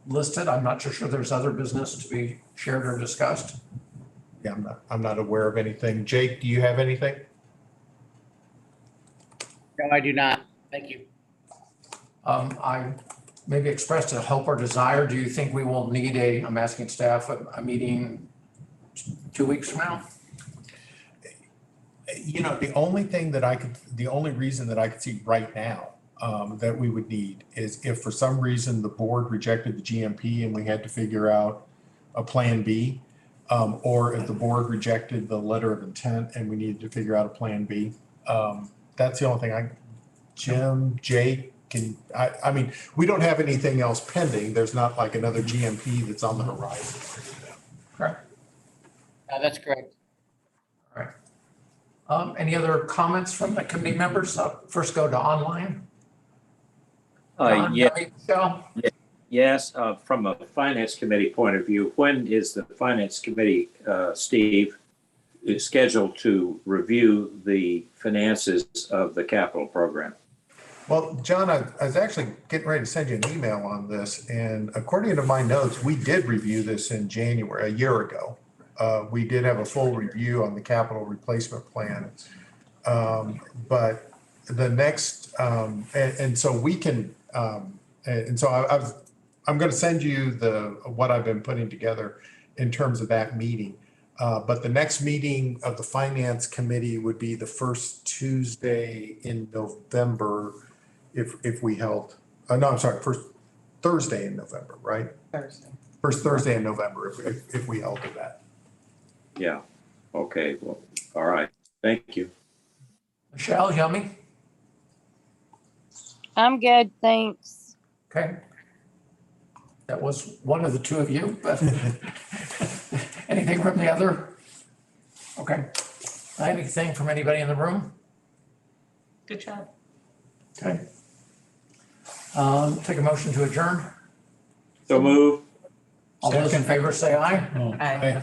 listed. I'm not sure there's other business to be shared or discussed. yeah, I'm not aware of anything. Jake, do you have anything? No, I do not. Thank you. I maybe expressed a hope or desire. Do you think we will need I'm asking staff, a meeting 2 weeks from now? You know, the only reason that I could see right now that we would need is if for some reason the board rejected the GMP and we had to figure out a plan B, or if the board rejected the letter of intent and we needed to figure out a plan B. That's the only thing Jim, Jake, I mean, we don't have anything else pending. There's not like another GMP that's on the horizon. Correct. That's correct. All right. Any other comments from the committee members? First go to online. Don, Yeah, Michelle? yes, from a finance committee point of view, when is the finance committee, Steve, is scheduled to review the finances of the capital program? Well, John, I was actually getting ready to send you an email on this, and according to my notes, we did review this in January, a year ago. We did have a full review on the capital replacement plan. But the next, and so we can, and so I'm going to send you what I've been putting together in terms of that meeting. But the next meeting of the finance committee would be the first Tuesday in November, if we held, no, I'm sorry, first Thursday in November, right? Thursday. First Thursday in November, if we held to that. Yeah, okay, well, all right, thank you. Michelle, Yummy? I'm good, thanks. Okay. That was one of the two of you, but anything from the other? Okay. Anything from anybody in the room? Good job. Okay. Take a motion to adjourn. So move. All those in favor say aye. Aye.